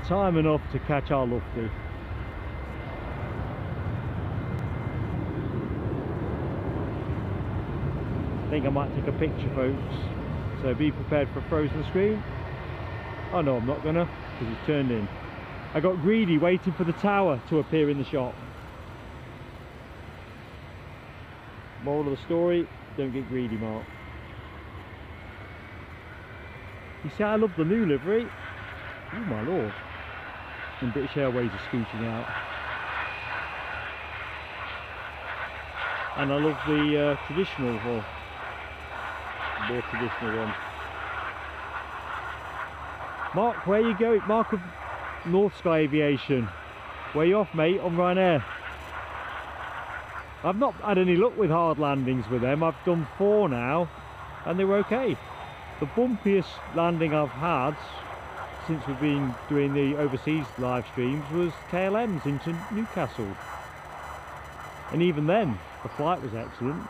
Time enough to catch our lofty. I think I might take a picture folks, so be prepared for a frozen screen. Oh no, I'm not gonna, because it's turned in. I got greedy waiting for the tower to appear in the shot. Moral of the story, don't get greedy Mark. You see I love the new livery. Oh my lord. And British Airways are scooting out, and I love the traditional, or more traditional one. Mark, where are you going? Mark of North Sky Aviation, where are you off mate? On Ryanair. I've not had any luck with hard landings with them. I've done 4 now and they were okay. The bumpiest landing I've had since we've been doing the overseas live streams was KLM's into Newcastle, and even then the flight was excellent.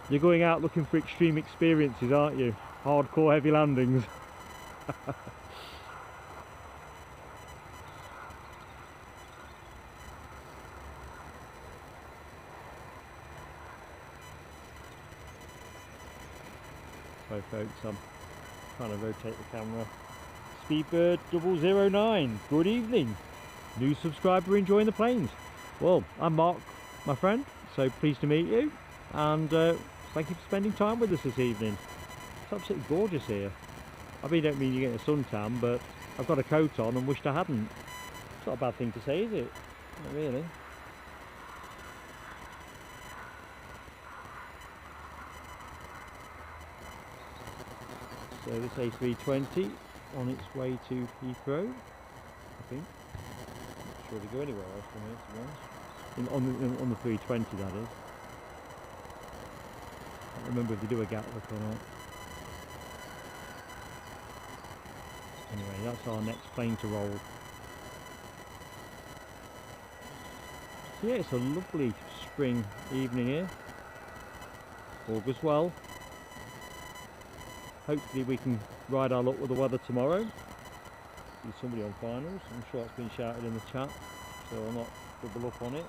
You're going out looking for extreme experiences, aren't you? Hardcore heavy landings. So folks, I'm trying to rotate the camera. Speedbird 009, good evening. New subscriber enjoying the planes. Well, I'm Mark, my friend, so pleased to meet you, and thank you for spending time with us this evening. It's absolutely gorgeous here. I mean, don't mean you're getting a suntan, but I've got a coat on and wished I hadn't. It's not a bad thing to say, is it? Not really. So this A320 on its way to Heathrow, I think. Not sure to go anywhere else from here, to be honest. On the 320, that is. I can't remember if they do a Gatwick or not. Anyway, that's our next plane to roll. So yeah, it's a lovely spring evening here. August well. Hopefully we can ride our luck with the weather tomorrow. See somebody on finals. I'm sure it's been shouted in the chat, so I'll not double up on it.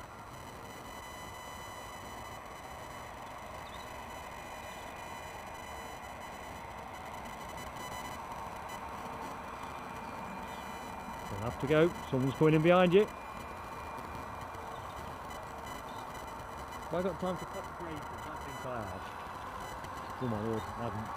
You'll have to go. Someone's coming in behind you. Have I got time for top grade? I don't think I have. Oh my lord, I haven't.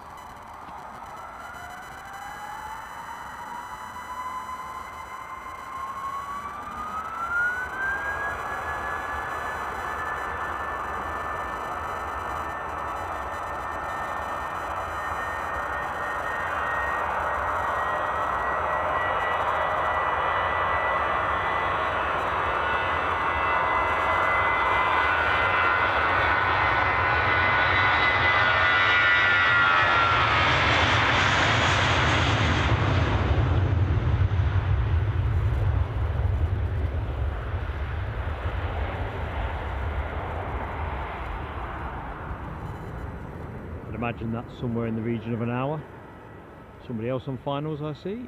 imagine that's somewhere in the region of an hour. Somebody else on finals, I see.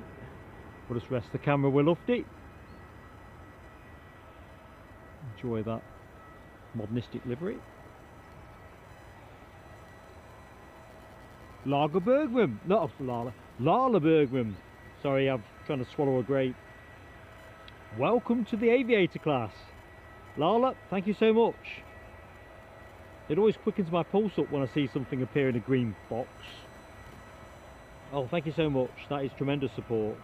We'll just rest the camera, we're lofty. Enjoy that modernistic livery. Lagerbergman, not Lala Bergman. Sorry, I'm trying to swallow a grape. Welcome to the aviator class. Lala, thank you so much. It always quickens my pulse up when I see something appear in a green box. Oh, thank you so much. That is tremendous support.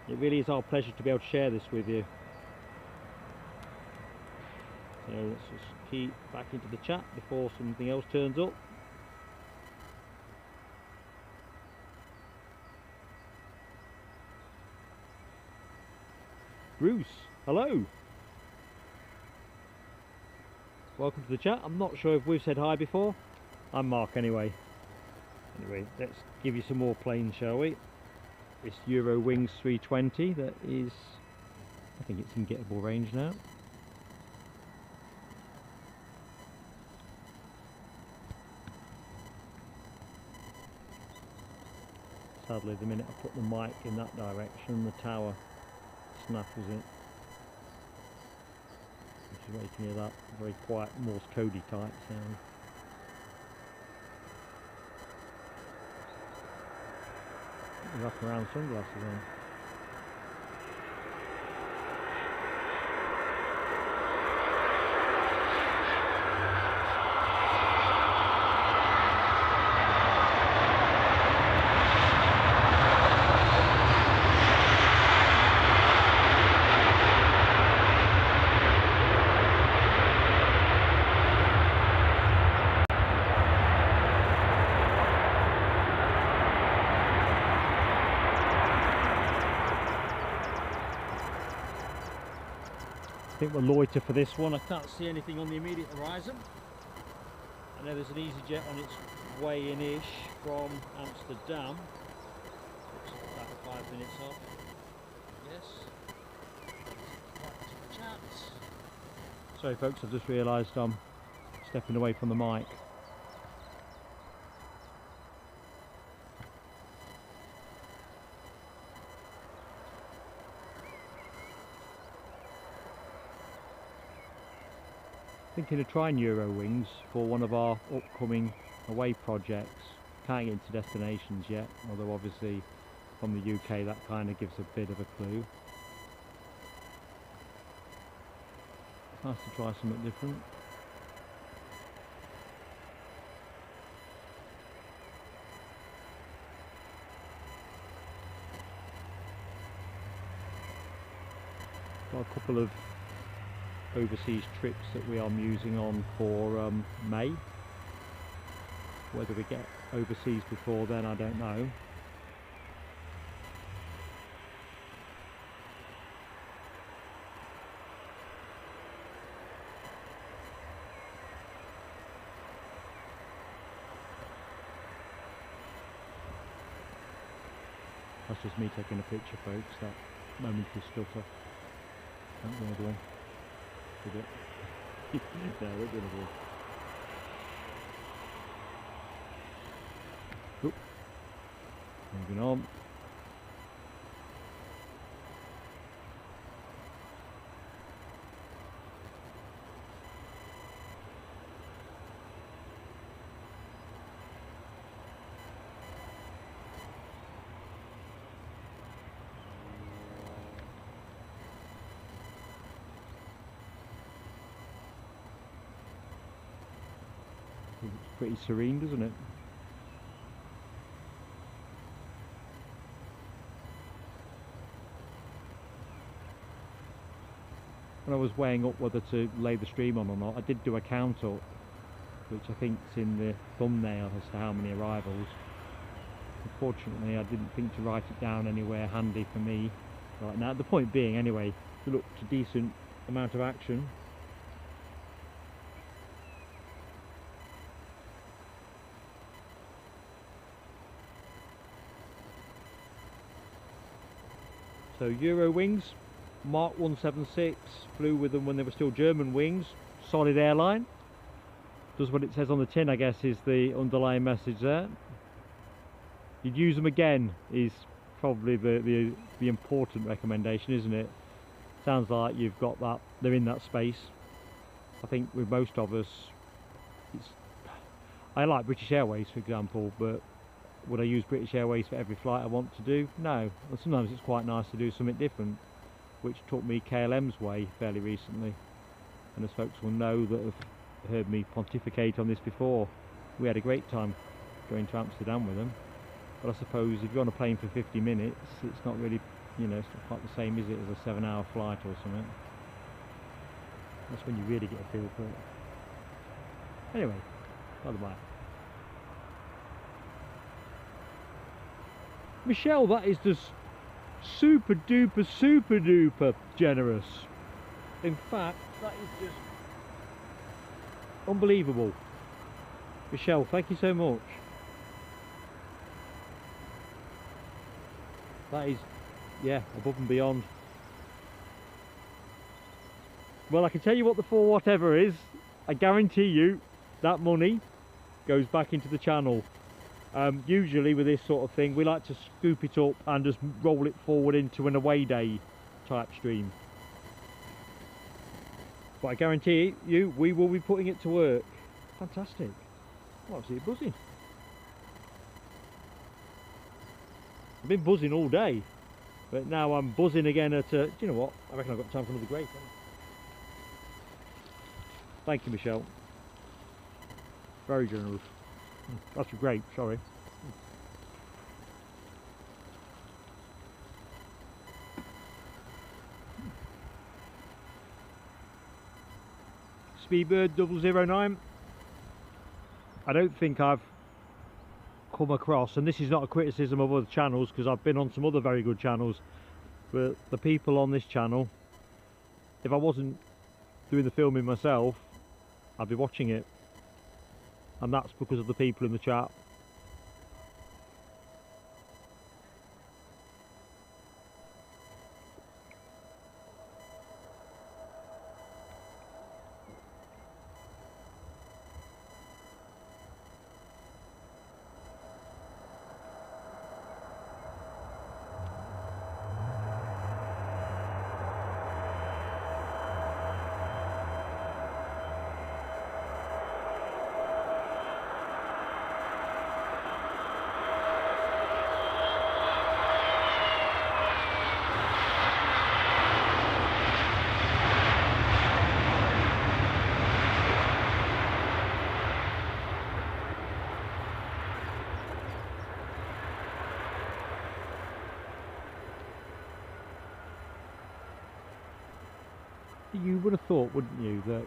It really is our pleasure to be able to share this with you. So let's just keep back into the chat before something else turns up. Bruce, hello. Welcome to the chat. I'm not sure if we've said hi before. I'm Mark anyway. Anyway, let's give you some more planes, shall we? This Eurowings 320 that is, I think it's in gettable range now. Sadly, the minute I put the mic in that direction, the tower snaffles it. Which is why you can hear that very quiet Morse codey type sound. Wrap around sunglasses on. I think we'll loiter for this one. I can't see anything on the immediate horizon. I know there's an easyJet on its way in-ish from Amsterdam. Looks like about 5 minutes off. Yes. Back to the chat. Sorry folks, I've just realised I'm stepping away from the mic. Thinking of trying Eurowings for one of our upcoming away projects. Can't get into destinations yet, although obviously from the UK that kind of gives a bit of a clue. It's nice to try something different. Got a couple of overseas trips that we are musing on for May. Whether we get overseas before then, I don't know. That's just me taking a picture, folks. That momentary stutter. Don't do another one. Did it? No, we're going to do. Oop. Moving on. It's pretty serene, doesn't it? When I was weighing up whether to lay the stream on or not, I did do a count up, which I think is in the thumbnail as to how many arrivals. Unfortunately, I didn't think to write it down anywhere handy for me right now. The point being, anyway, it looked a decent amount of action. So Eurowings, Mark 176, flew with them when they were still German wings, solid airline. does what it says on the tin, I guess, is the underlying message there. You'd use them again is probably the important recommendation, isn't it? Sounds like you've got that, they're in that space. I think with most of us, I like British Airways, for example, but would I use British Airways for every flight I want to do? No. And sometimes it's quite nice to do something different, which took me KLM's way fairly recently. And as folks will know that have heard me pontificate on this before, we had a great time going to Amsterdam with them. But I suppose if you're on a plane for 50 minutes, it's not really, you know, it's not quite the same, is it, as a 7-hour flight or something. That's when you really get a feel for it. Anyway, by the by. Michelle, that is just super duper generous. In fact, that is just unbelievable. Michelle, thank you so much. That is, yeah, above and beyond. Well, I can tell you what the for whatever is. I guarantee you that money goes back into the channel. Usually with this sort of thing, we like to scoop it up and just roll it forward into an away day type stream. But I guarantee you, we will be putting it to work. Fantastic. Well, absolutely buzzing. I've been buzzing all day, but now I'm buzzing again at, do you know what? I reckon I've got time for another grape. Thank you, Michelle. Very generous. That's a grape, sorry. Speedbird 009. I don't think I've come across, and this is not a criticism of other channels because I've been on some other very good channels, but the people on this channel, if I wasn't doing the filming myself, I'd be watching it, and that's because of the people in the chat. You would have thought, wouldn't you, that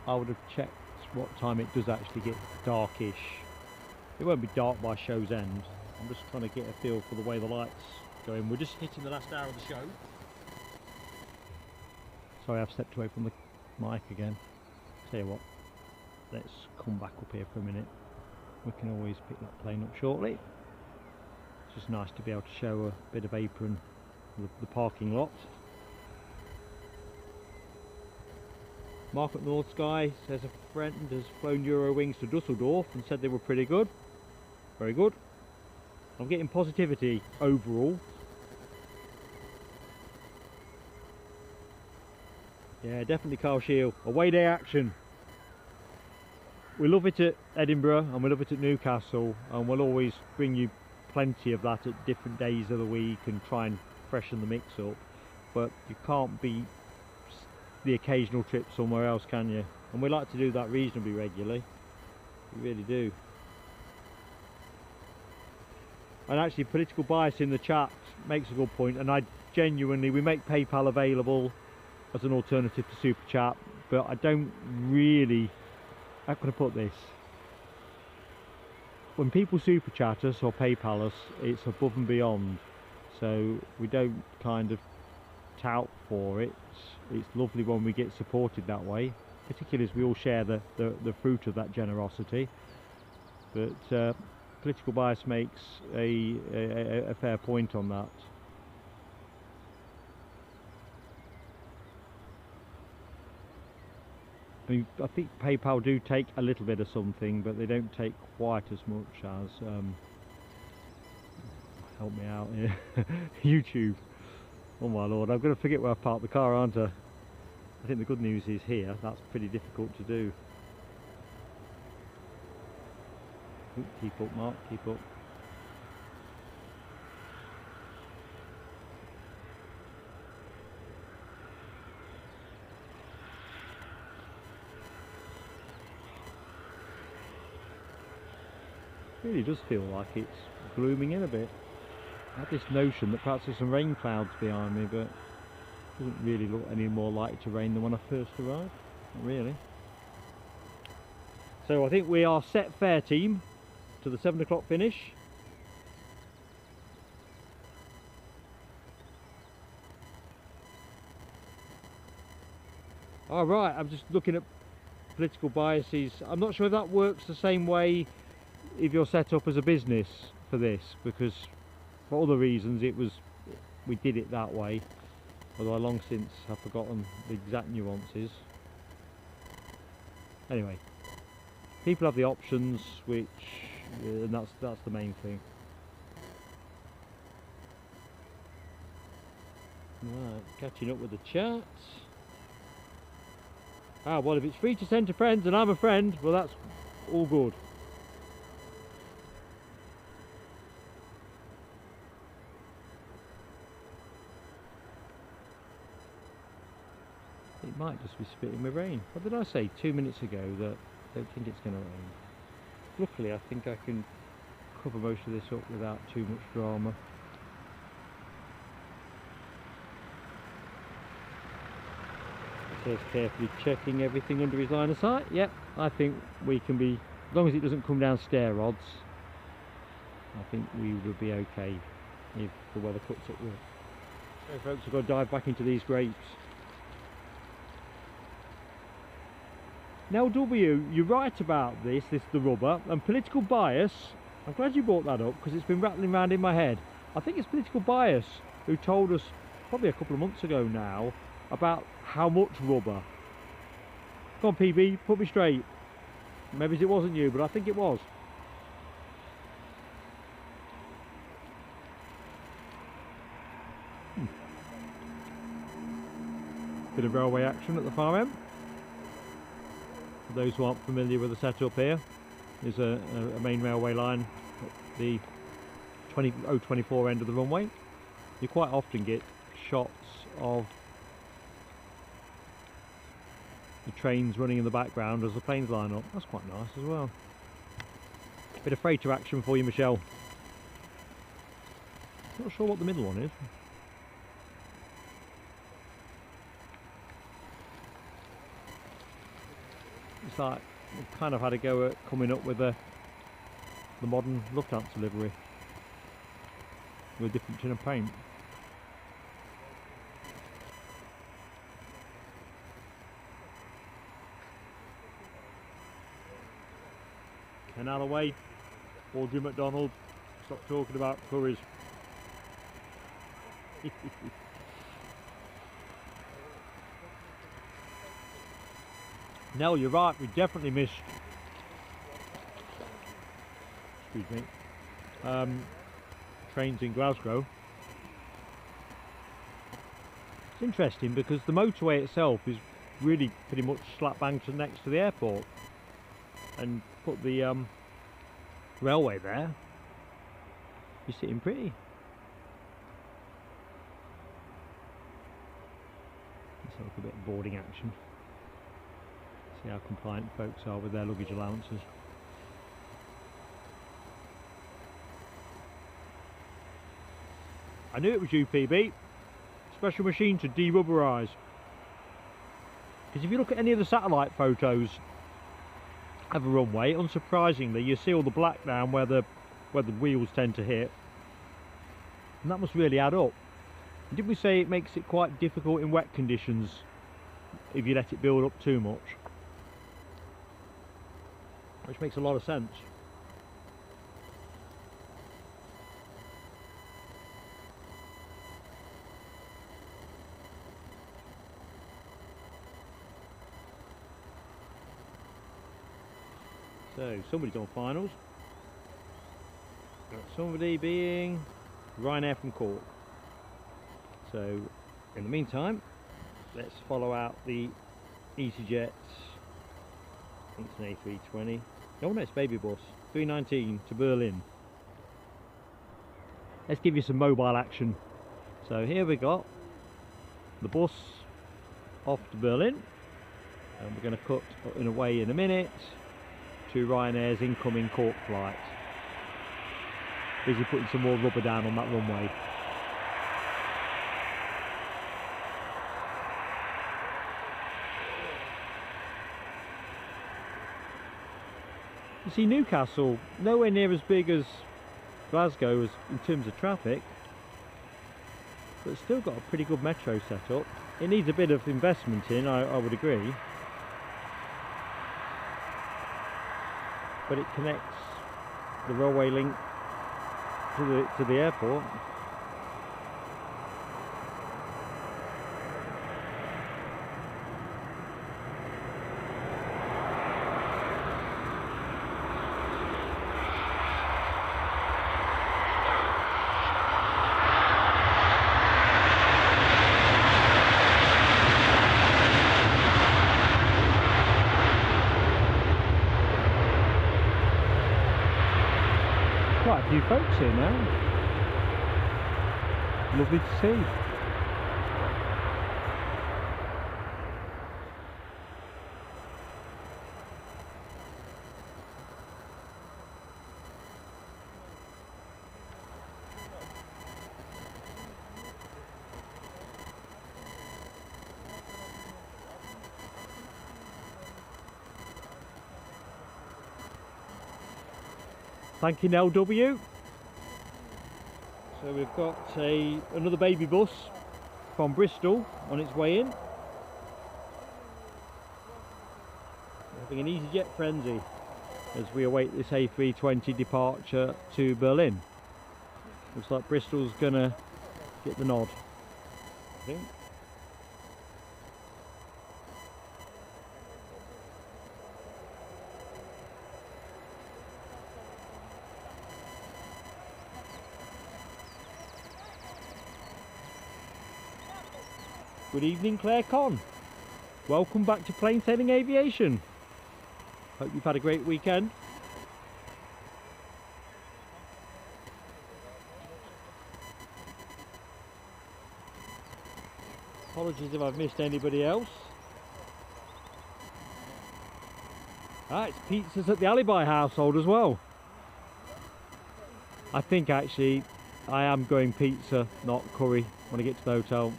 I would have checked what time it does actually get darkish. It won't be dark by show's end. I'm just trying to get a feel for the way the lights go in. We're just hitting the last hour of the show. Sorry, I've stepped away from the mic again. Tell you what, let's come back up here for a minute. We can always pick that plane up shortly. It's just nice to be able to show a bit of apron, the parking lot. Mark at North Sky says a friend has flown Eurowings to Dusseldorf and said they were pretty good. Very good. I'm getting positivity overall. Yeah, definitely Carl Shield. Away day action. We love it at Edinburgh and we love it at Newcastle, and we'll always bring you plenty of that at different days of the week and try and freshen the mix up. But you can't beat the occasional trip somewhere else, can you? And we like to do that reasonably regularly. We really do. And actually, political bias in the chat makes a good point, and I genuinely, we make PayPal available as an alternative to Super Chat, but I don't really, how can I put this? When people Super Chat us or PayPal us, it's above and beyond, so we don't kind of tout for it. It's lovely when we get supported that way, particularly as we all share the fruit of that generosity. But political bias makes a fair point on that. I mean, I think PayPal do take a little bit of something, but they don't take quite as much as help me out here. YouTube. Oh my lord, I'm going to forget where I parked the car, aren't I? I think the good news is here, that's pretty difficult to do. Ooh, keep up, Mark, keep up. It really does feel like it's glooming in a bit. I had this notion that perhaps there's some rain clouds behind me, but it doesn't really look any more likely to rain than when I first arrived. Not really. So I think we are set fair, team, to the 7 o'clock finish. Alright, I'm just looking at political biases. I'm not sure if that works the same way if you're set up as a business for this, because for other reasons we did it that way, although I long since have forgotten the exact nuances. Anyway, people have the options, which and that's the main thing. Right, catching up with the chat. Ah, well, if it's free to send to friends and I'm a friend, well, that's all good. It might just be spitting with rain. What did I say 2 minutes ago that I don't think it's going to rain? Luckily, I think I can cover most of this up without too much drama. Says carefully checking everything under his line of sight. Yep, I think we can be, as long as it doesn't come down stair rods, I think we will be okay if the weather cuts up with. So folks, we've got to dive back into these grapes. Now W, you're right about this the rubber, and political bias, I'm glad you brought that up because it's been rattling around in my head. I think it's political bias who told us probably a couple of months ago now about how much rubber. Come on PB, put me straight. Maybe it wasn't you, but I think it was. Bit of railway action at the far end. For those who aren't familiar with the setup here, there's a main railway line at the 024 end of the runway. You quite often get shots of the trains running in the background as the planes line up. That's quite nice as well. Bit of freighter action for you, Michelle. Not sure what the middle one is. It's like we've kind of had a go at coming up with the modern Lufthansa livery with a different tin of paint. And out of the way, Audrey McDonald, stop talking about curries. No, you're right, we definitely missed, excuse me, trains in Glasgow. It's interesting because the motorway itself is really pretty much slap bang next to the airport, and put the railway there, you're sitting pretty. Let's have a bit of boarding action. See how compliant folks are with their luggage allowances. I knew it was you, PB. Special machine to de-rubberise. Because if you look at any of the satellite photos of a runway, unsurprisingly you see all the black down where the wheels tend to hit, and that must really add up. And didn't we say it makes it quite difficult in wet conditions if you let it build up too much? Which makes a lot of sense. So somebody's on finals. Somebody being Ryanair from Cork. So in the meantime, let's follow out the easyJet. I think it's an A320. Oh no, it's baby bus. 319 to Berlin. Let's give you some mobile action. So here we got the bus off to Berlin, and we're going to cut in away in a minute to Ryanair's incoming Cork flight. Busy putting some more rubber down on that runway. You see, Newcastle, nowhere near as big as Glasgow as in terms of traffic, but it's still got a pretty good metro setup. It needs a bit of investment in, I would agree, but it connects the railway link to the airport. Quite a few folks here now. Lovely to see. Thank you, LW. So we've got another baby bus from Bristol on its way in. Having an easyJet frenzy as we await this A320 departure to Berlin. Looks like Bristol's gonna get the nod, I think. Good evening, Claire Con. Welcome back to Plain Sailing Aviation. Hope you've had a great weekend. Apologies if I've missed anybody else. Ah, it's pizzas at the Alibi household as well. I think actually I am going pizza, not curry, when I get to the hotel.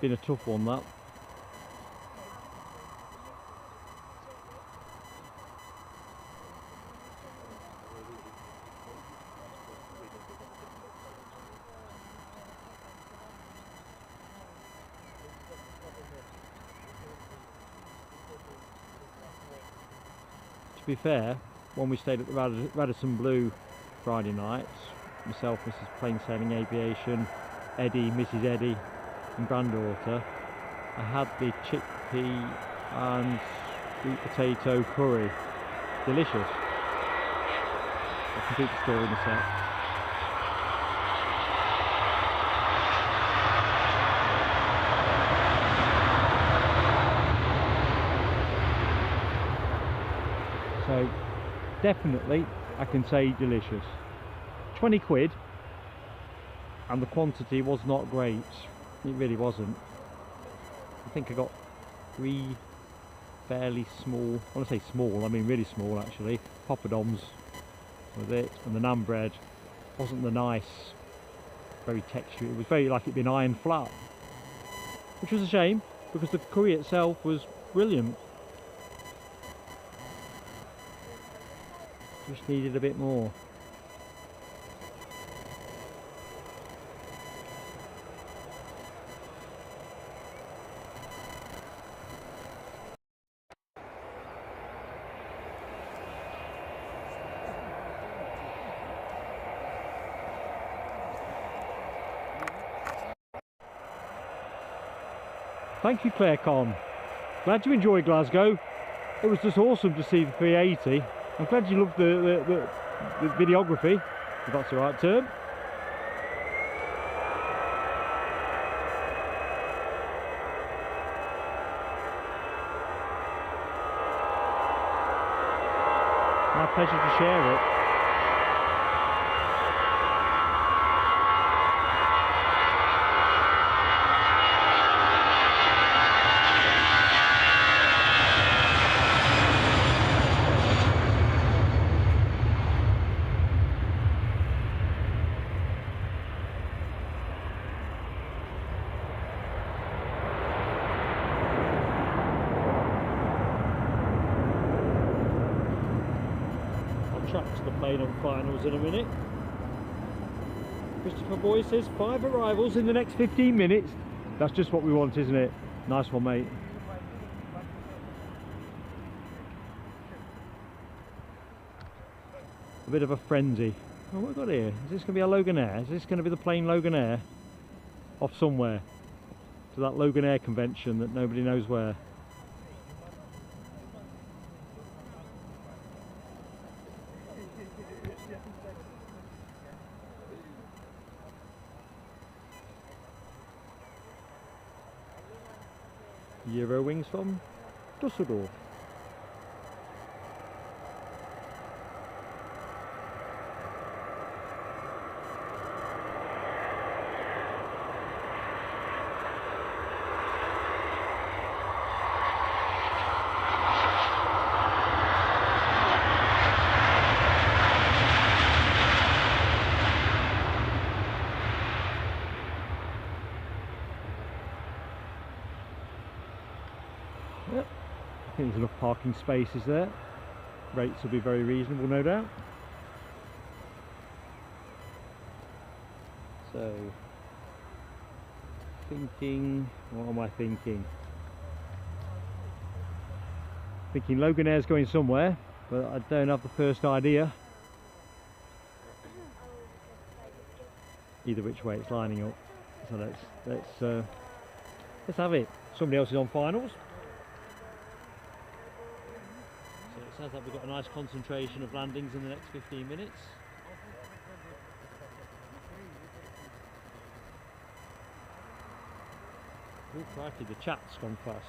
Been a tough one, that. To be fair, when we stayed at the Radisson Blu Friday night, myself, Mrs. Plain Sailing Aviation, Eddie, Mrs. Eddie and granddaughter, I had the chickpea and sweet potato curry. Delicious. I'll complete the story in a sec. So definitely I can say delicious. 20 quid, and the quantity was not great. It really wasn't. I think I got 3 fairly small, when I say small, I mean really small actually, poppadoms with it, and the naan bread wasn't the nice, very textured, it was very like it'd been iron flat, which was a shame because the curry itself was brilliant. Just needed a bit more. Thank you, Claire Con. Glad you enjoyed Glasgow. It was just awesome to see the 380. I'm glad you loved the videography, if that's the right term. My pleasure to share it. To the plane on finals in a minute. Christopher Boy says 5 arrivals in the next 15 minutes. That's just what we want, isn't it? Nice one, mate. A bit of a frenzy. Oh, what have we got here? Is this going to be a Loganair? Is this going to be the plane Loganair? Off somewhere to that Loganair convention that nobody knows where. Eurowings from Dusseldorf. Yep, I think there's enough parking spaces there. Rates will be very reasonable, no doubt. So, thinking, what am I thinking? Thinking Loganair's going somewhere, but I don't have the first idea. Either which way it's lining up. So let's have it. Somebody else is on finals. So it sounds like we've got a nice concentration of landings in the next 15 minutes. Oh crikey, the chat's gone fast.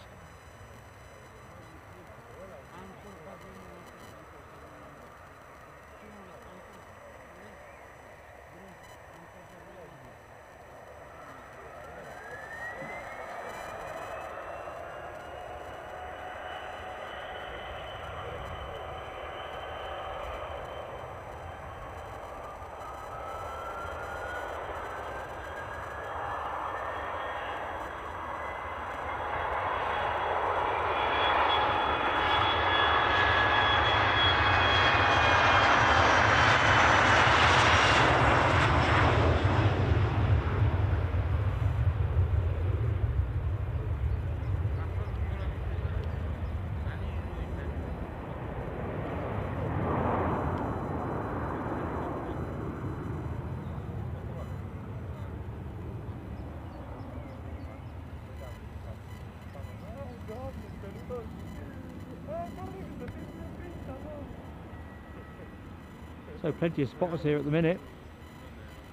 So plenty of spotters here at the minute.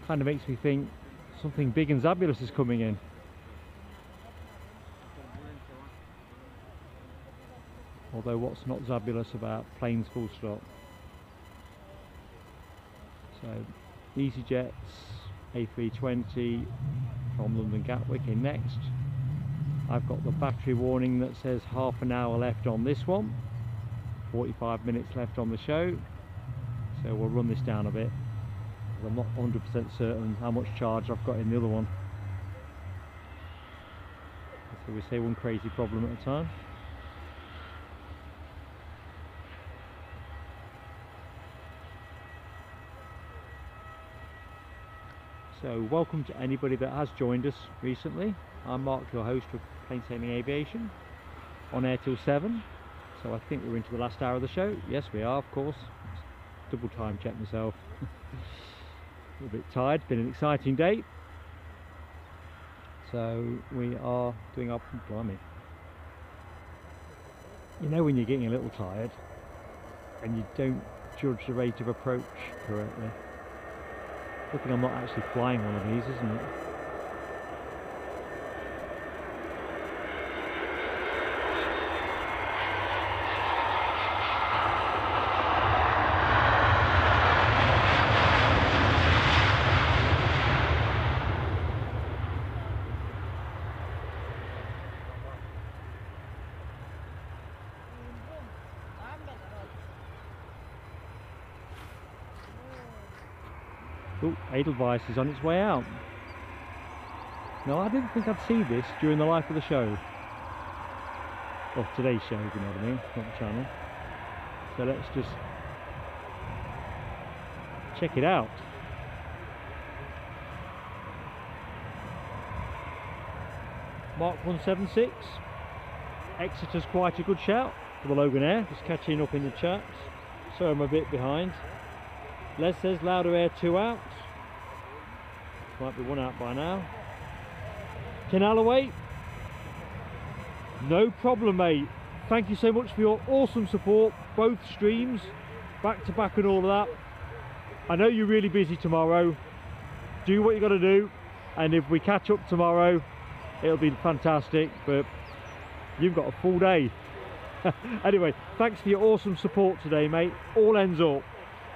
Kind of makes me think something big and zabulous is coming in. Although what's not zabulous about planes full stop? So easyJet's A320 from London Gatwick in next. I've got the battery warning that says half an hour left on this one, 45 minutes left on the show. So we'll run this down a bit, because I'm not 100% certain how much charge I've got in the other one. So we say one crazy problem at a time. So welcome to anybody that has joined us recently. I'm Mark, your host of Plain Sailing Aviation, on air till 7. So I think we're into the last hour of the show. Yes, we are, of course. Double time check myself. A little bit tired. It's been an exciting day. So we are doing our blimey. You know when you're getting a little tired and you don't judge the rate of approach correctly. Good thing I'm not actually flying one of these, isn't it? Oh, Edelweiss is on its way out. No, I didn't think I'd see this during the life of the show. Well, today's show, if you know what I mean, not the channel. So let's just check it out. Mark 176. Exeter's quite a good shout for the Loganair, just catching up in the chats. So I'm a bit behind. Les says Louder Air 2 out. Might be 1 out by now. Ken Alloway. No problem, mate. Thank you so much for your awesome support. Both streams, back to back and all of that. I know you're really busy tomorrow. Do what you got to do. And if we catch up tomorrow, it'll be fantastic. But you've got a full day. Anyway, thanks for your awesome support today, mate. All ends up.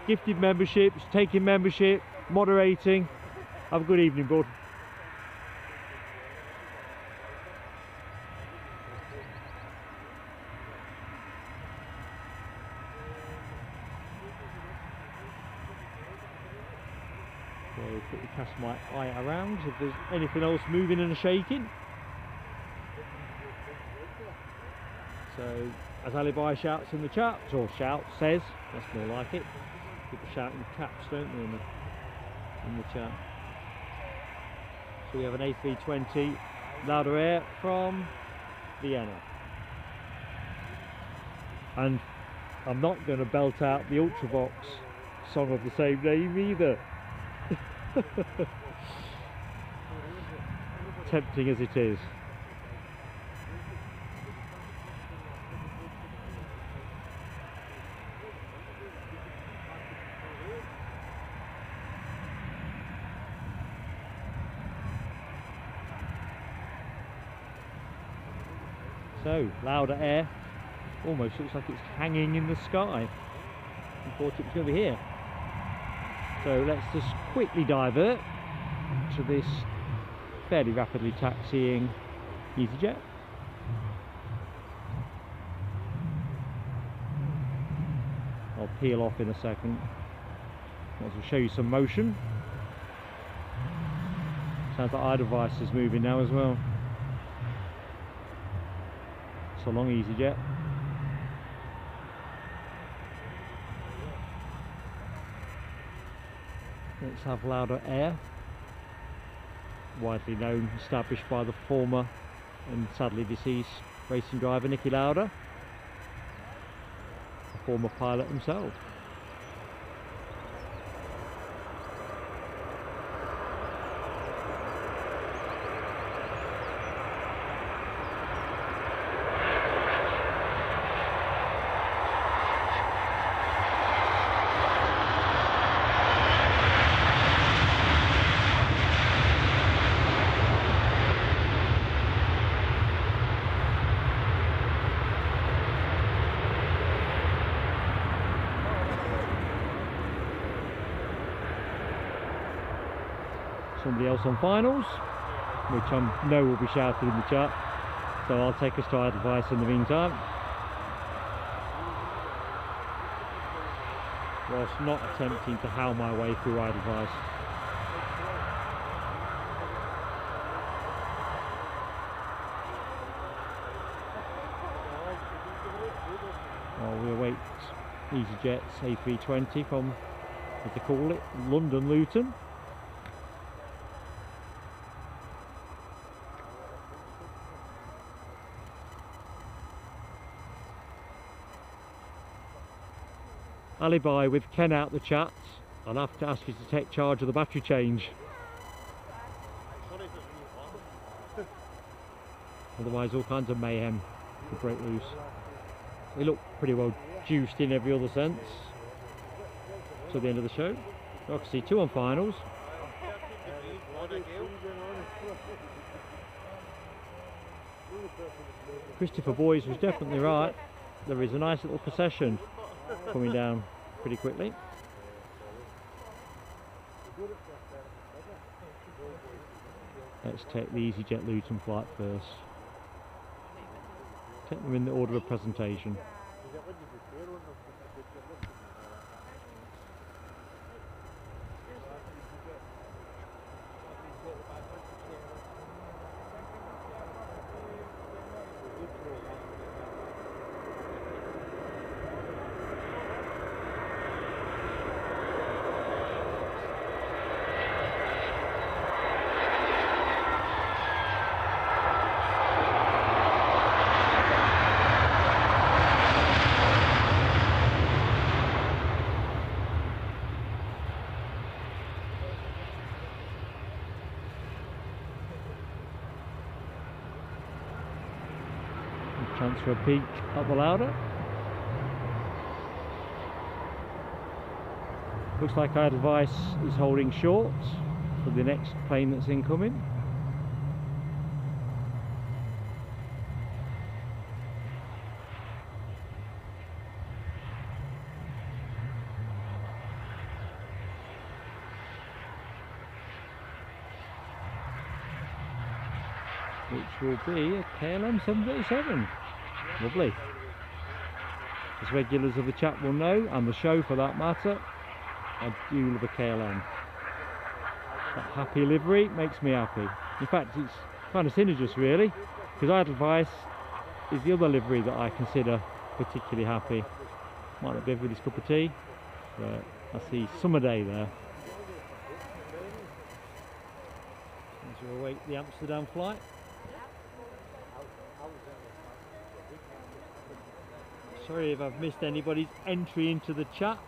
Gifted memberships, taking membership, moderating. Have a good evening, bud. So quickly cast my eye around if there's anything else moving and shaking. So as Alibi shouts in the chat, or says, that's more like it. People shout in caps, don't they, in the chat. So we have an A320 Louder Air from Vienna. And I'm not going to belt out the Ultravox song of the same name either. Tempting as it is. So, Louder Air almost looks like it's hanging in the sky. I thought it was going to be here. So let's just quickly divert to this fairly rapidly taxiing easyJet. I'll peel off in a second. Might as well show you some motion. Sounds like Edelweiss is moving now as well. So long, easyJet. Let's have Louder Air, widely known, established by the former and sadly deceased racing driver Nicky Lauda, a former pilot himself. Somebody else on finals, which I know will be shouted in the chat, so I'll take us to Edelweiss in the meantime, whilst not attempting to howl my way through Edelweiss. While we await easyJet's A320 from, as they call it, London Luton. Alibi with Ken out the chats. I'll have to ask you to take charge of the battery change. Otherwise all kinds of mayhem could break loose. They look pretty well juiced in every other sense till the end of the show. I can see 2 on finals. Christopher Boys was definitely right. There is a nice little procession coming down pretty quickly. Let's take the easyJet Luton flight first. Take them in the order of presentation. Chance for a peek up the louder. Looks like Edelweiss is holding short for the next plane that's incoming. Which will be a KLM 737. Lovely. As regulars of the chat will know, and the show for that matter, I do love a KLM. That happy livery makes me happy. In fact, it's kind of synergist really, because Edelweiss is the other livery that I consider particularly happy. Might not be everybody's cup of tea, but I see summer day there. As we await the Amsterdam flight. Sorry if I've missed anybody's entry into the chat.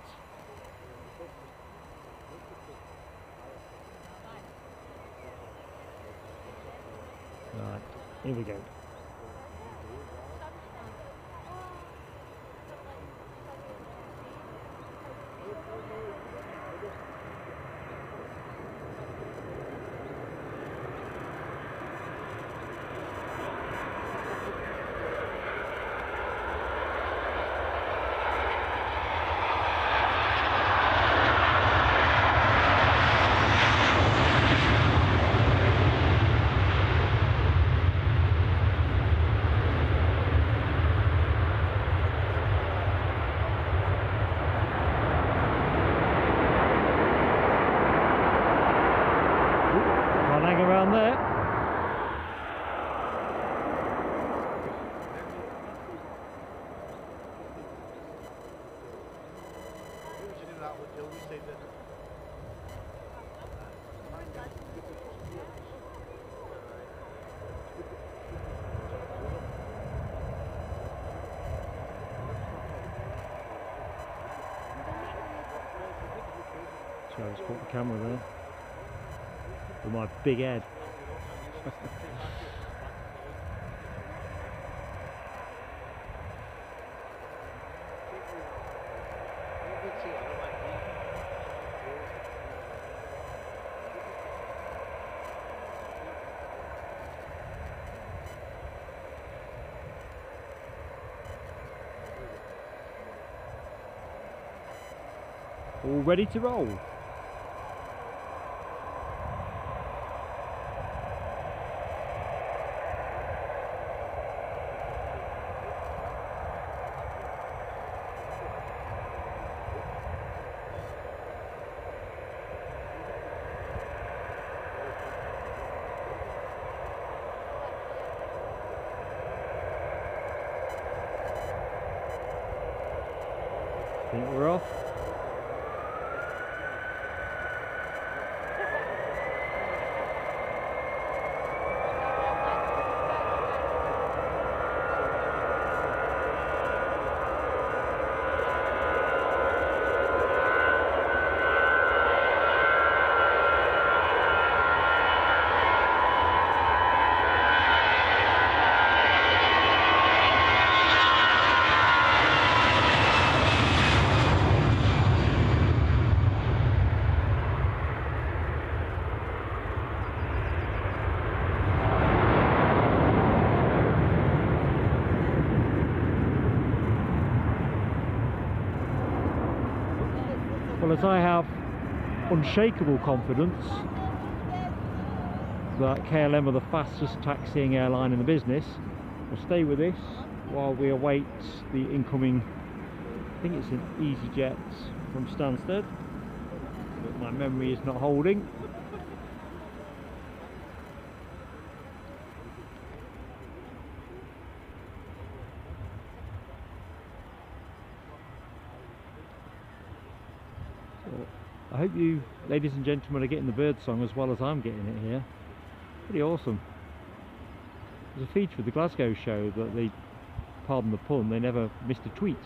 Right, here we go. So I just caught the camera there with my big head. All ready to roll. I think we're off. Well, as I have unshakable confidence that KLM are the fastest taxiing airline in the business, we'll stay with this while we await the incoming, I think it's an easyJet from Stansted, but my memory is not holding. So, I hope you, ladies and gentlemen, are getting the bird song as well as I'm getting it here. Pretty awesome. There's a feature of the Glasgow show that they, pardon the pun, they never missed a tweet.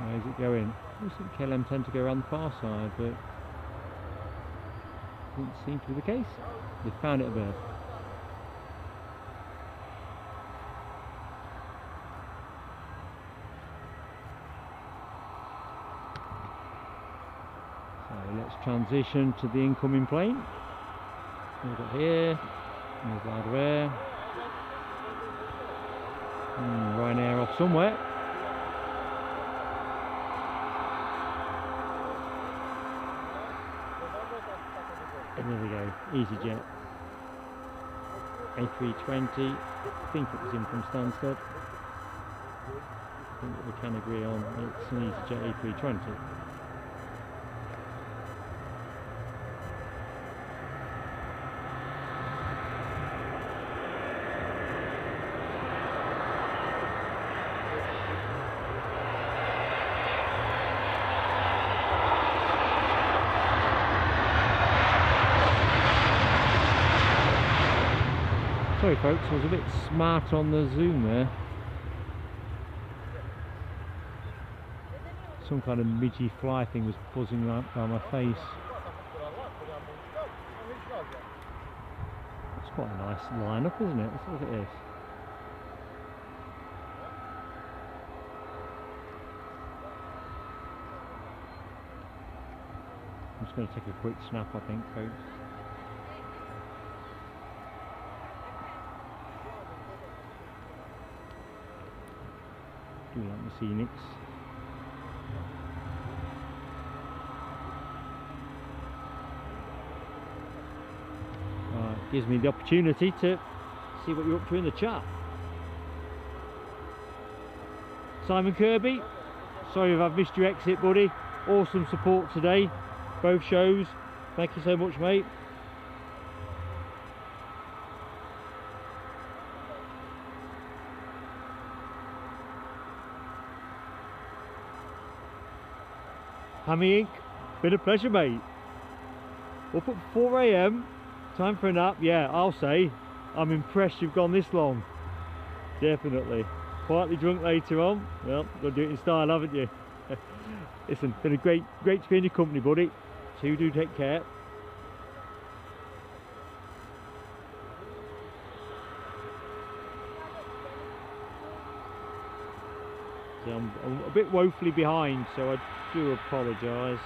Where's it going? I think KLM tend to go around the far side, but didn't seem to be the case. They found it a bird. So let's transition to the incoming plane. We've got here, there's Air. Ryanair off somewhere. And there we go, easyJet A320, I think it was in from Stansted. I think that we can agree on it's an easyJet A320. Sorry folks, I was a bit smart on the zoom there. Some kind of midgy fly thing was buzzing right by my face. It's quite a nice lineup, isn't it? Let's look at this. I'm just going to take a quick snap, I think, folks. Do like the scenics. Gives me the opportunity to see what you're up to in the chat. Simon Kirby, sorry if I've missed your exit, buddy. Awesome support today, both shows. Thank you so much, mate. Hammy Inc, been a pleasure, mate. We'll put 4 AM, time for a nap. Yeah, I'll say, I'm impressed you've gone this long. Definitely. Quietly drunk later on. Well, got to do it in style, haven't you? Listen, been a great to be in your company, buddy. So do take care. So I'm a bit woefully behind, so I do apologise.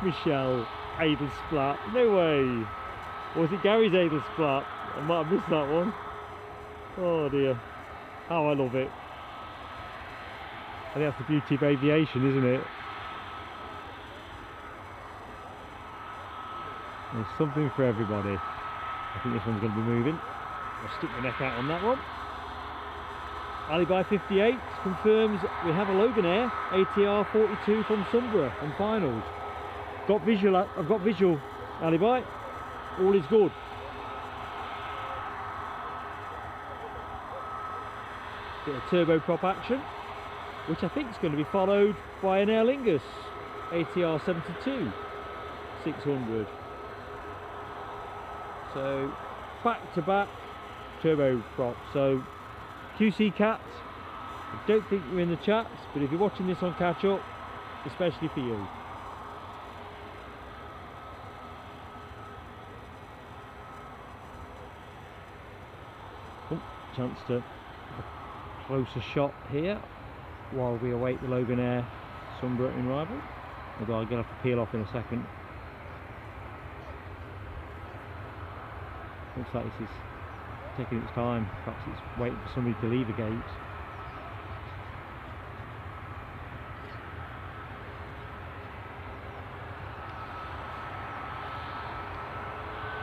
Michelle Edelsplat, no way. Or was it Gary's Edelsplat? I might have missed that one. Oh dear, how I love it. I think that's the beauty of aviation, isn't it? There's something for everybody. I think this one's going to be moving. I'll stick my neck out on that one. Alibi 58 confirms we have a Loganair ATR 42 from Sunborough on finals. I've got visual, Alibi. All is good. Bit of turboprop action, which I think is going to be followed by an Aer Lingus ATR 72 600. So back to back turboprop. So QC Cat, I don't think you're in the chat, but if you're watching this on catch up, especially for you. chance to have a closer shot here while we await the Loganair Sunburton arrival, although I'm going to have to peel off in a second. Looks like this is taking its time, perhaps it's waiting for somebody to leave the gate.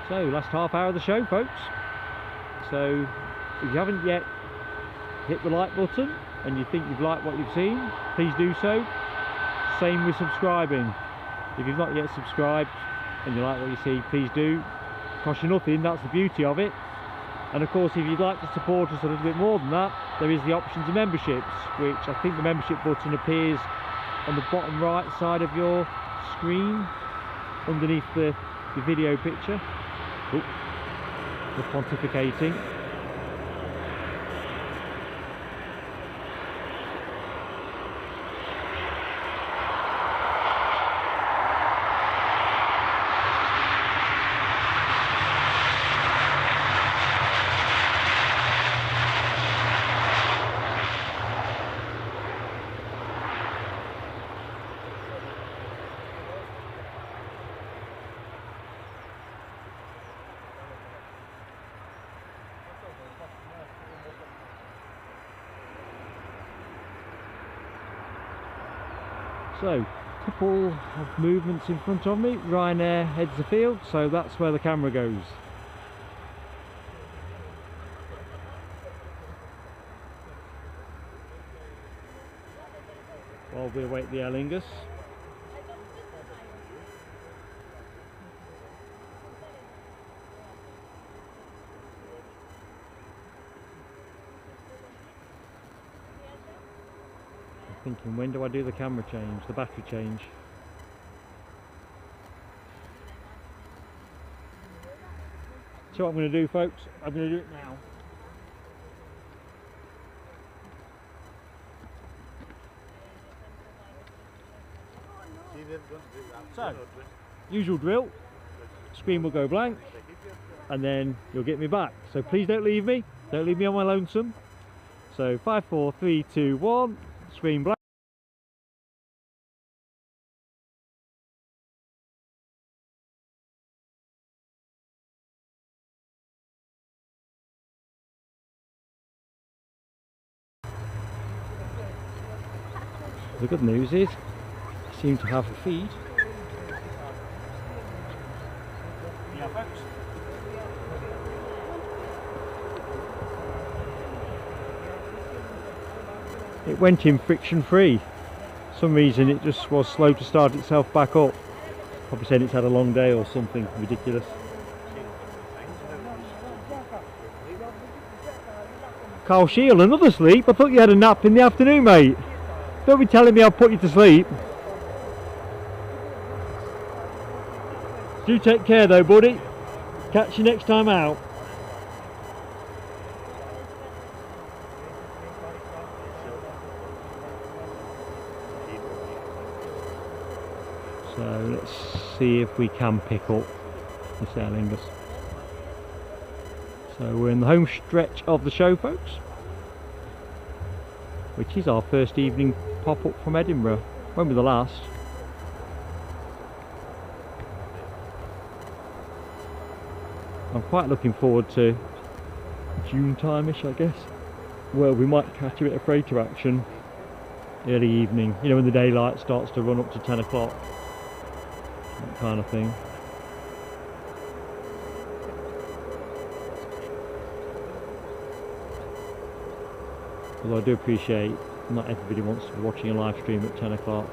So, last half hour of the show, folks. So, if you haven't yet hit the like button and you think you've liked what you've seen, please do so. Same with subscribing. If you've not yet subscribed and you like what you see, please do. Cost you nothing, that's the beauty of it. And of course, if you'd like to support us a little bit more than that, there is the option to memberships, which I think the membership button appears on the bottom right side of your screen underneath the video picture. Oh, the pontificating. So, couple of movements in front of me. Ryanair heads the field, so that's where the camera goes. While we await the Aer Lingus. Thinking, when do I do the camera change, the battery change? So what I'm going to do, folks, I'm going to do it now. So, usual drill, screen will go blank and then you'll get me back. So please don't leave me on my lonesome. So 5, 4, 3, 2, 1, screen blank. The good news is I seem to have a feed. Yeah, folks. It went in friction free. For some reason it just was slow to start itself back up. Probably saying it's had a long day or something ridiculous. Carl Shield, another sleep? I thought you had a nap in the afternoon, mate. Don't be telling me I'll put you to sleep. Do take care though, buddy. Catch you next time out. So let's see if we can pick up this Aer Lingus. So we're in the home stretch of the show, folks, which is our first evening pop-up from Edinburgh. Won't be the last. I'm quite looking forward to June time-ish, I guess. Well, we might catch a bit of freighter action early evening, you know, when the daylight starts to run up to 10 o'clock. That kind of thing. Although I do appreciate not everybody wants to be watching a live stream at 10 o'clock.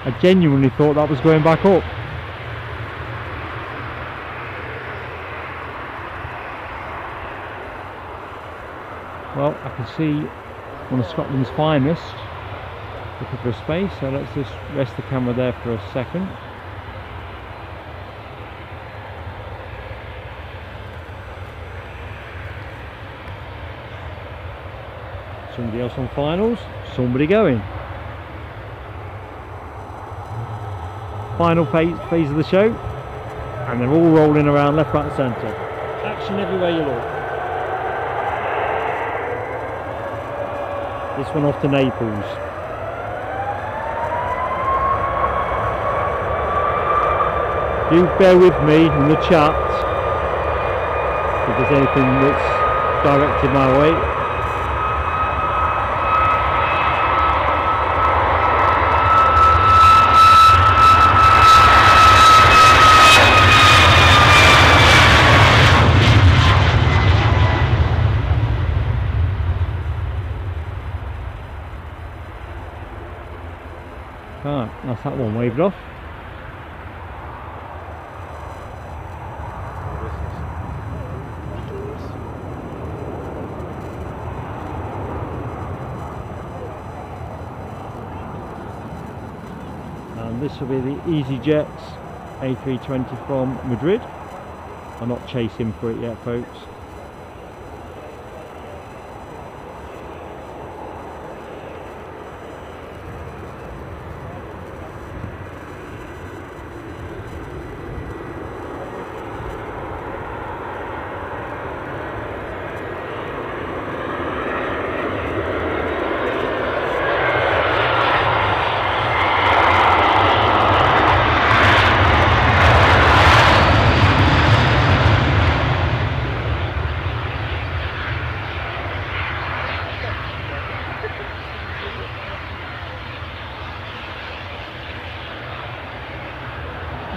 I genuinely thought that was going back up. Well, I can see one of Scotland's finest looking for a space, so let's just rest the camera there for a second. Somebody else on finals, somebody going. Final phase of the show, and they're all rolling around left, right and centre. Action everywhere you look. This one off to Naples. Do bear with me in the chat if there's anything that's directed my way. Right, that's that one waved off. And this will be the easyJet A320 from Madrid. I'm not chasing for it yet, folks.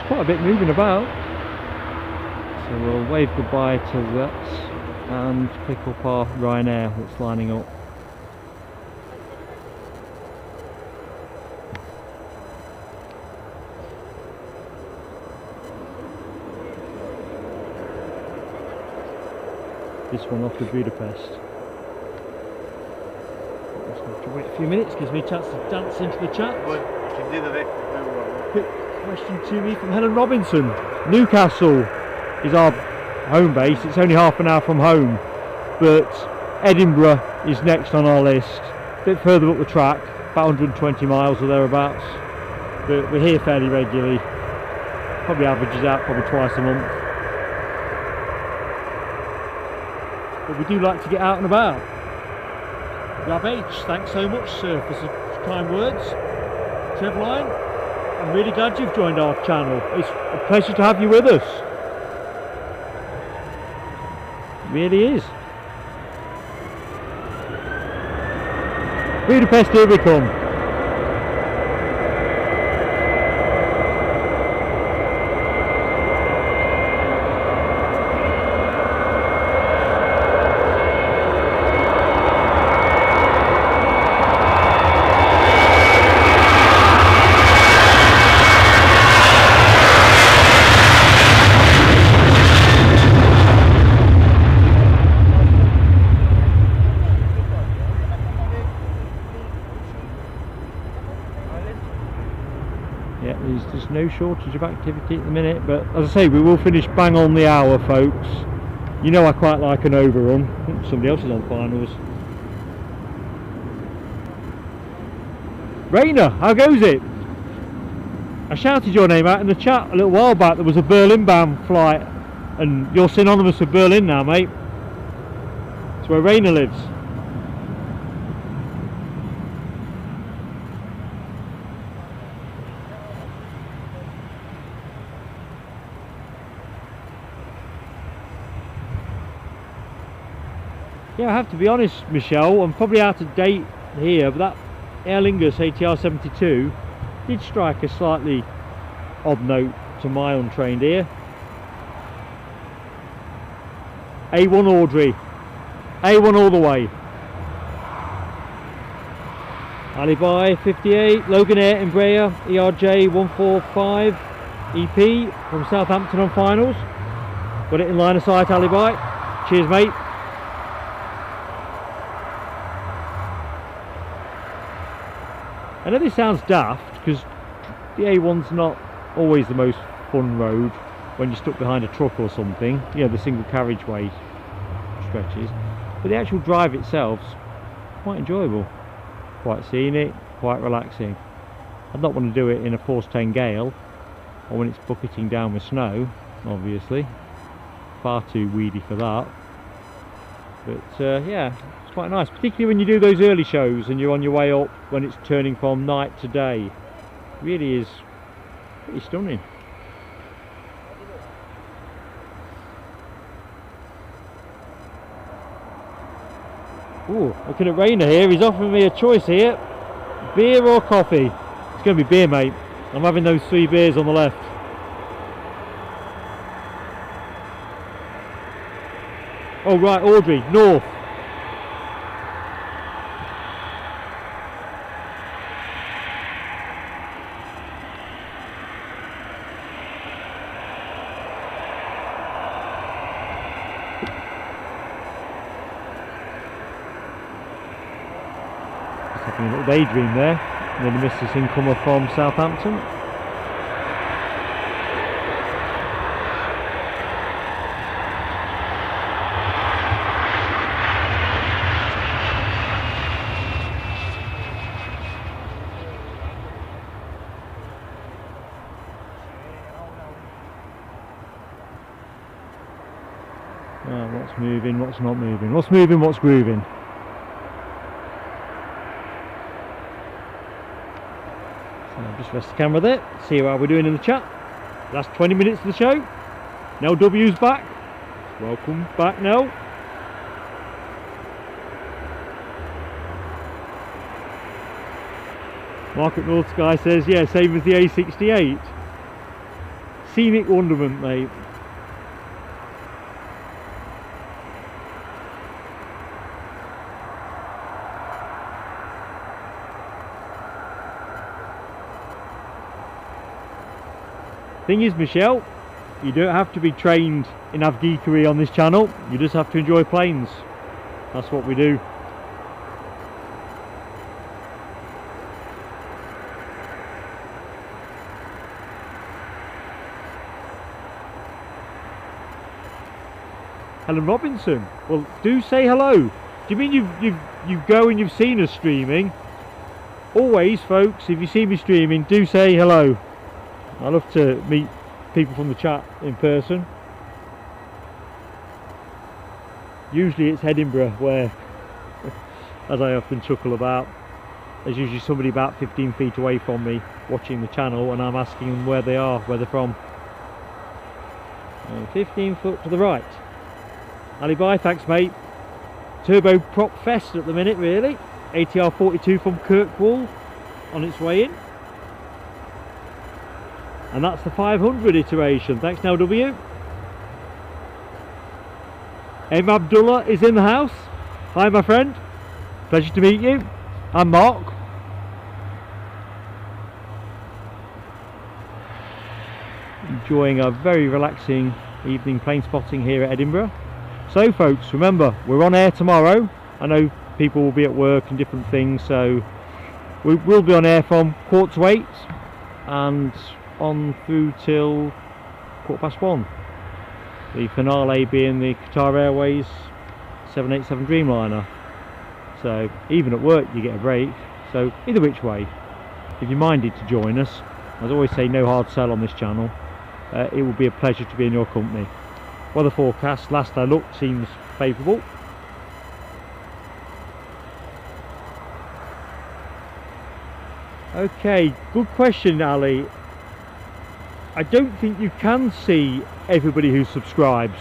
Quite a bit moving about, so we'll wave goodbye to that and pick up our Ryanair that's lining up. This one off to Budapest. Just have to wait a few minutes, gives me a chance to dance into the chat. Quick question to me from Helen Robinson. Newcastle is our home base. It's only half an hour from home, but Edinburgh is next on our list. A bit further up the track, about 120 miles or thereabouts. But we're here fairly regularly. Probably averages out probably twice a month. But we do like to get out and about. Rob H, thanks so much, sir, for some kind words. Trevline, I'm really glad you've joined our channel. It's a pleasure to have you with us. It really is. Budapest, here we come. There's no shortage of activity at the minute, but as I say, we will finish bang on the hour, folks. You know I quite like an overrun. Somebody else is on finals. Rainer, how goes it? I shouted your name out in the chat a little while back. There was a Berlin-bound flight, and you're synonymous with Berlin now, mate. It's where Rainer lives. Yeah, I have to be honest, Michelle, I'm probably out of date here, but that Aer Lingus ATR 72 did strike a slightly odd note to my untrained ear. A1 Audrey, A1 all the way. Alibi 58, Loganair Embraer ERJ 145 EP from Southampton on finals. Got it in line of sight, Alibi. Cheers, mate. I know this sounds daft because the A1's not always the most fun road when you're stuck behind a truck or something, you know, the single carriageway stretches, but the actual drive itself's quite enjoyable, quite scenic, quite relaxing. I'd not want to do it in a force 10 gale or when it's bucketing down with snow, obviously, far too weedy for that. But yeah, it's quite nice, particularly when you do those early shows and you're on your way up when it's turning from night to day. It really is pretty stunning. Ooh, looking at Rainer here, he's offering me a choice here. Beer or coffee? It's going to be beer, mate. I'm having those 3 beers on the left. Oh right, Audrey, north. Just having a little daydream there. And then the Mrs. Incomer from Southampton. What's moving, what's not moving, what's moving, what's grooving. So I'll just rest the camera there, see how we're doing in the chat. Last 20 minutes of the show. Nell W's back. Welcome back, Nell. Mark at North Sky says, yeah, same as the A68. Scenic wonderment, mate. Thing is, Michelle, you don't have to be trained in avgeekery on this channel, you just have to enjoy planes. That's what we do. Helen Robinson, well, do say hello. Do you mean you go and you've seen us streaming? Always, folks, if you see me streaming, do say hello. I love to meet people from the chat in person. Usually it's Edinburgh where, as I often chuckle about, there's usually somebody about 15 feet away from me watching the channel and I'm asking them where they are, where they're from. 15 foot to the right. Ali bye, thanks mate. Turbo Prop Fest at the minute really. ATR 42 from Kirkwall on its way in. And that's the 500 iteration. Thanks now W. M Abdullah is in the house. Hi my friend. Pleasure to meet you. I'm Mark. Enjoying a very relaxing evening plane spotting here at Edinburgh. So folks, remember, we're on air tomorrow. I know people will be at work and different things, so we'll be on air from 7:45 and on through till 1:15. The finale being the Qatar Airways 787 Dreamliner. So even at work you get a break. So either which way, if you're minded to join us, as I always say, no hard sell on this channel. It will be a pleasure to be in your company. Weather forecast, last I looked, seems favourable. Okay, good question, Ali. I don't think you can see everybody who subscribes,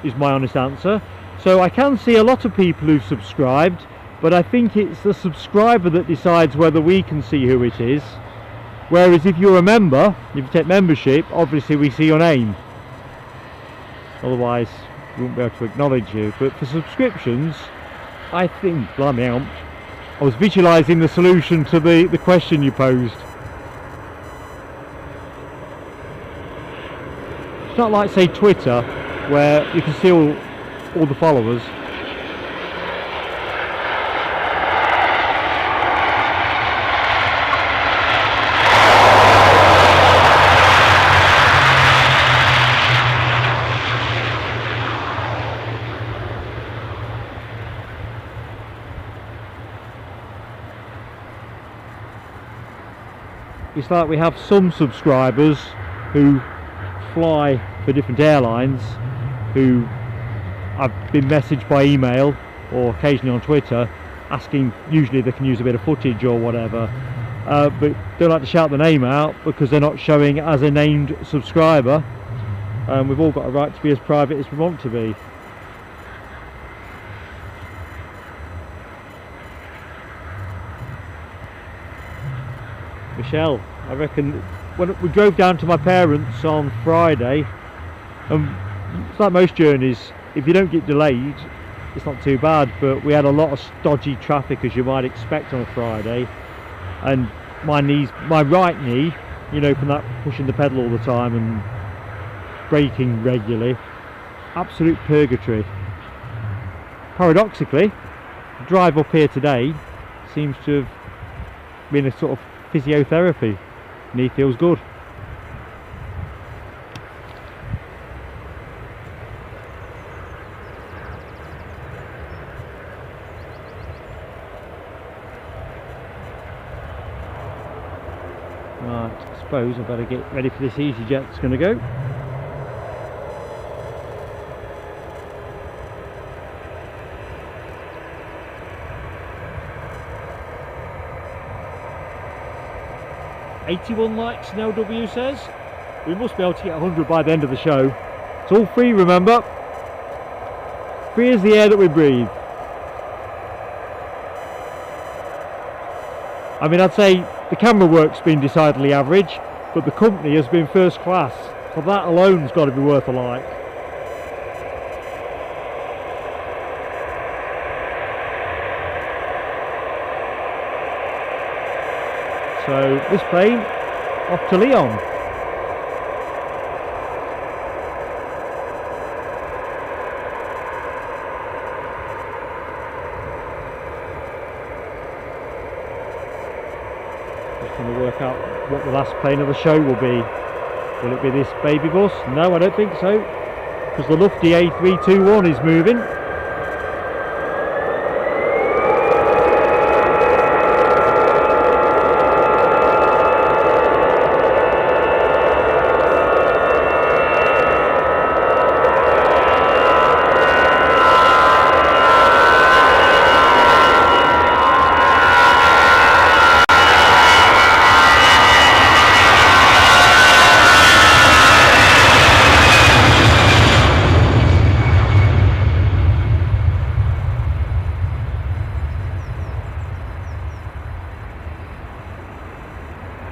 is my honest answer. So I can see a lot of people who've subscribed, but I think it's the subscriber that decides whether we can see who it is. Whereas if you're a member, if you take membership, obviously we see your name. Otherwise, we won't be able to acknowledge you. But for subscriptions, I think, blimey out, I was visualising the solution to the question you posed. It's not like, say, Twitter, where you can see all the followers. it's like we have some subscribers who fly for different airlines who have been messaged by email or occasionally on Twitter asking, usually they can use a bit of footage or whatever, but don't like to shout the name out because they're not showing as a named subscriber. We've all got a right to be as private as we want to be. Michelle, I reckon when we drove down to my parents on Friday, it's like most journeys, if you don't get delayed it's not too bad, but we had a lot of stodgy traffic as you might expect on a Friday, and my right knee, you know, from that pushing the pedal all the time and braking regularly, absolute purgatory. Paradoxically, the drive up here today seems to have been a sort of physiotherapy. Knee feels good. Right, I suppose I better get ready for this easyJet that's going to go. "81 likes," now W says. We must be able to get 100 by the end of the show. It's all free, remember. Free as the air that we breathe. I mean, I'd say the camera work's been decidedly average, but the company has been first class. So that alone's got to be worth a like. So this plane off to Lyon. Just going to work out what the last plane of the show will be. Will it be this baby bus? No, I don't think so, because the lofty A321 is moving.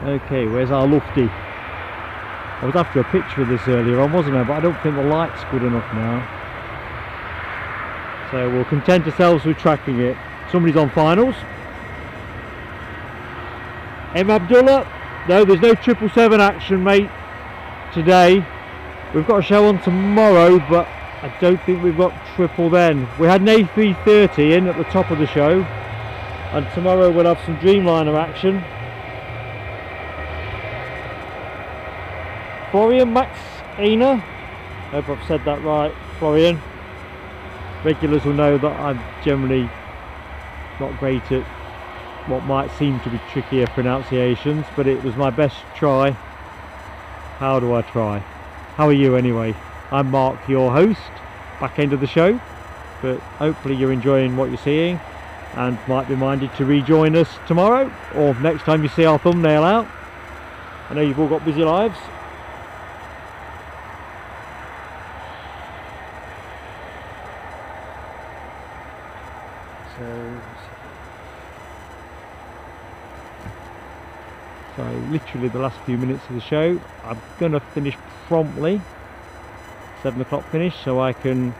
Okay, where's our lofty? I was after a picture of this earlier on, wasn't I? But I don't think the light's good enough now. So we'll content ourselves with tracking it. Somebody's on finals. M. Abdullah. No, there's no 777 action, mate, today. We've got a show on tomorrow, but I don't think we've got triple then. We had an A330 in at the top of the show, and tomorrow we'll have some Dreamliner action. Florian Max Aina, hope I've said that right, Florian. Regulars will know that I'm generally not great at what might seem to be trickier pronunciations, but it was my best try. How do I try? How are you anyway? I'm Mark, your host, back end of the show, but hopefully you're enjoying what you're seeing and might be minded to rejoin us tomorrow or next time you see our thumbnail out. I know you've all got busy lives. So literally the last few minutes of the show. I'm going to finish promptly, 7 o'clock finish, so I can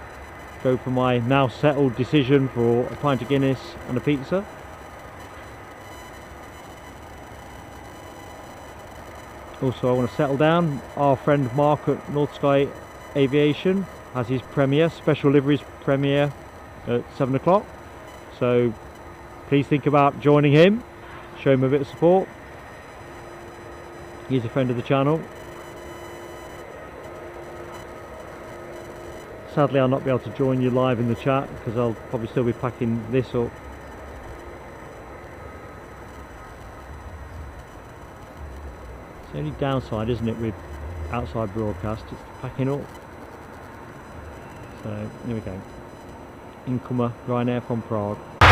go for my now settled decision for a pint of Guinness and a pizza. Also I want to settle down. Our friend Mark at North Sky Aviation has his premiere, special liveries premiere at 7 o'clock. So please think about joining him, show him a bit of support. He's a friend of the channel. Sadly I'll not be able to join you live in the chat because I'll probably still be packing this up. the only downside, isn't it, with outside broadcast, it's packing up. So here we go. Incomer, Ryanair from Prague. What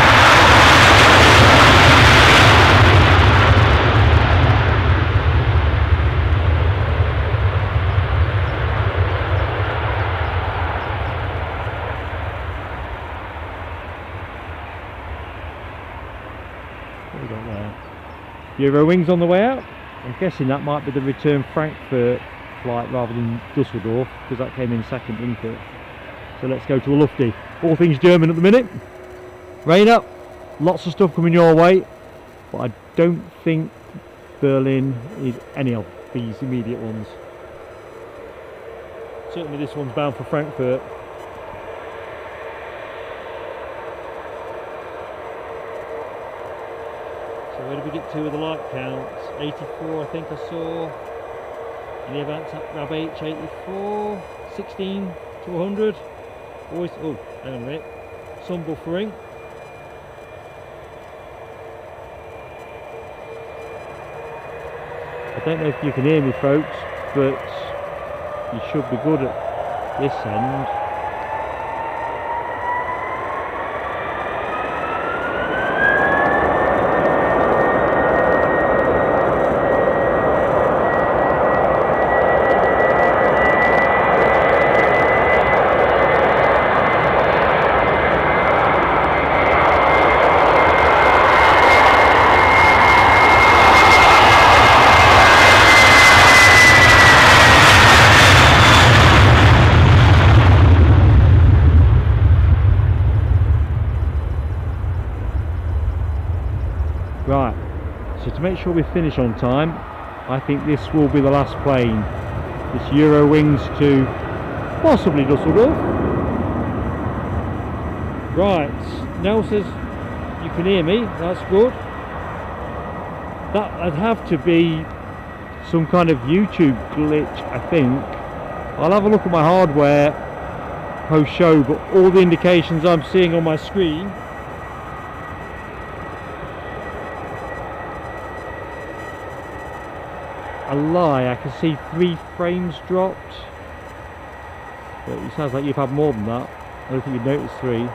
have we got there? Eurowings on the way out. I'm guessing that might be the return Frankfurt flight rather than Dusseldorf, because that came in second, didn't it? So let's go to a Lufty. All things German at the minute. Rain up, lots of stuff coming your way, but I don't think Berlin is any of these immediate ones. Certainly this one's bound for Frankfurt. So where did we get to with the light counts? 84 I think I saw. Any events at Rab H 84, 16 to 100. Always, oh, hang on a minute. Some buffering. I don't know if you can hear me, folks, but you should be good at this end. Right, so to make sure we finish on time, I think this will be the last plane. This Eurowings to possibly Dusseldorf. Right, Nell says you can hear me, that's good. That'd have to be some kind of YouTube glitch, I think. I'll have a look at my hardware post-show, but all the indications I'm seeing on my screen a lie. I can see 3 frames dropped, but it sounds like you've had more than that. I don't think you'd notice 3.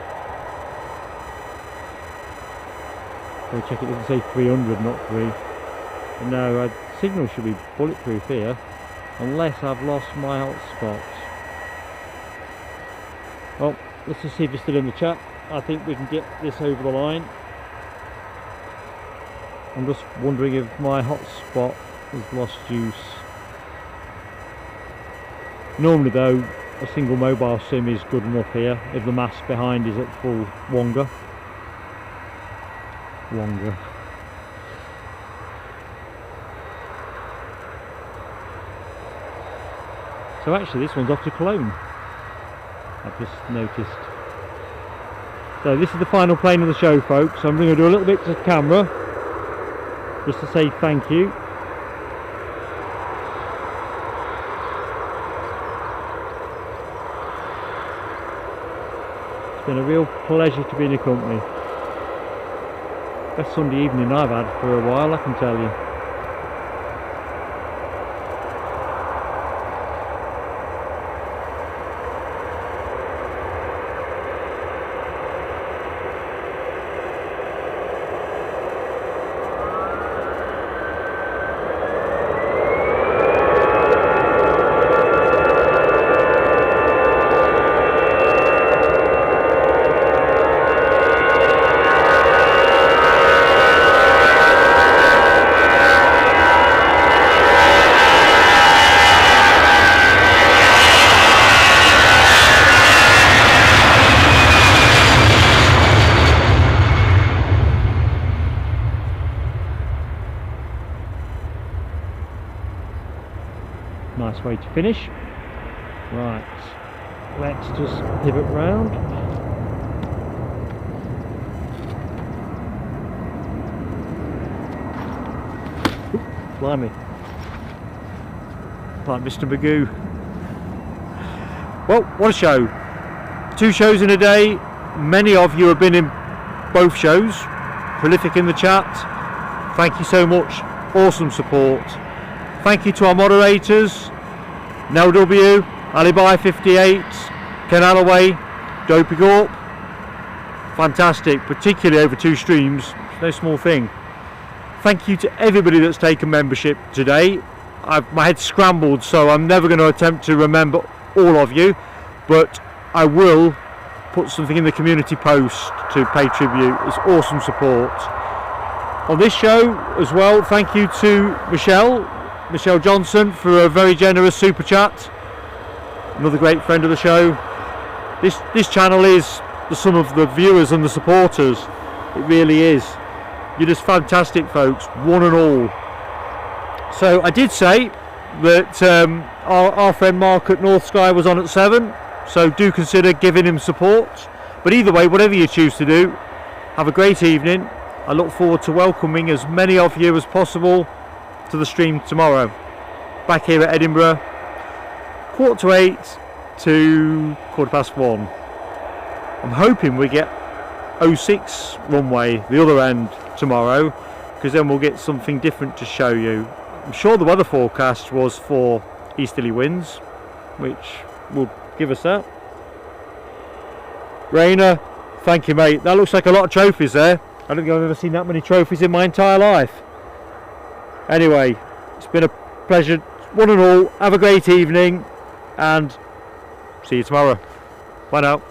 Go check, it doesn't say 300, not 3. No, signal should be bulletproof here, unless I've lost my hotspot. Well, let's just see if it's still in the chat. I think we can get this over the line. I'm just wondering if my hotspot has lost use. Normally though, a single mobile SIM is good enough here if the mast behind is at full Wonga. So actually this one's off to Cologne, I've just noticed. So this is the final plane of the show, folks. I'm going to do a little bit to camera just to say thank you. It's been a real pleasure to be in your company. Best Sunday evening I've had for a while, I can tell you. Nice way to finish. Right, let's just pivot round. Ooh, blimey. Like Mr. Magoo. Well, what a show. 2 shows in a day. Many of you have been in both shows. Prolific in the chat. Thank you so much. Awesome support. Thank you to our moderators, Nell W, Alibi 58, Ken Alloway, Dopey Gorp. Fantastic, particularly over 2 streams. It's no small thing. Thank you to everybody that's taken membership today. My head's scrambled, so I'm never going to attempt to remember all of you, but I will put something in the community post to pay tribute. It's awesome support. On this show as well, thank you to Michelle Johnson, for a very generous super chat. Another great friend of the show. This channel is the sum of the viewers and the supporters. It really is. You're just fantastic folks, one and all. So I did say that our friend Mark at North Sky was on at 7, so do consider giving him support. But either way, whatever you choose to do, have a great evening. I look forward to welcoming as many of you as possible to the stream tomorrow. Back here at Edinburgh, 7:45 to 1:15. I'm hoping we get 06 runway, the other end, tomorrow, because then we'll get something different to show you. I'm sure the weather forecast was for easterly winds, which will give us that. Rainer, thank you mate. That looks like a lot of trophies there. I don't think I've ever seen that many trophies in my entire life. Anyway, it's been a pleasure, one and all. Have a great evening, and see you tomorrow. Bye now.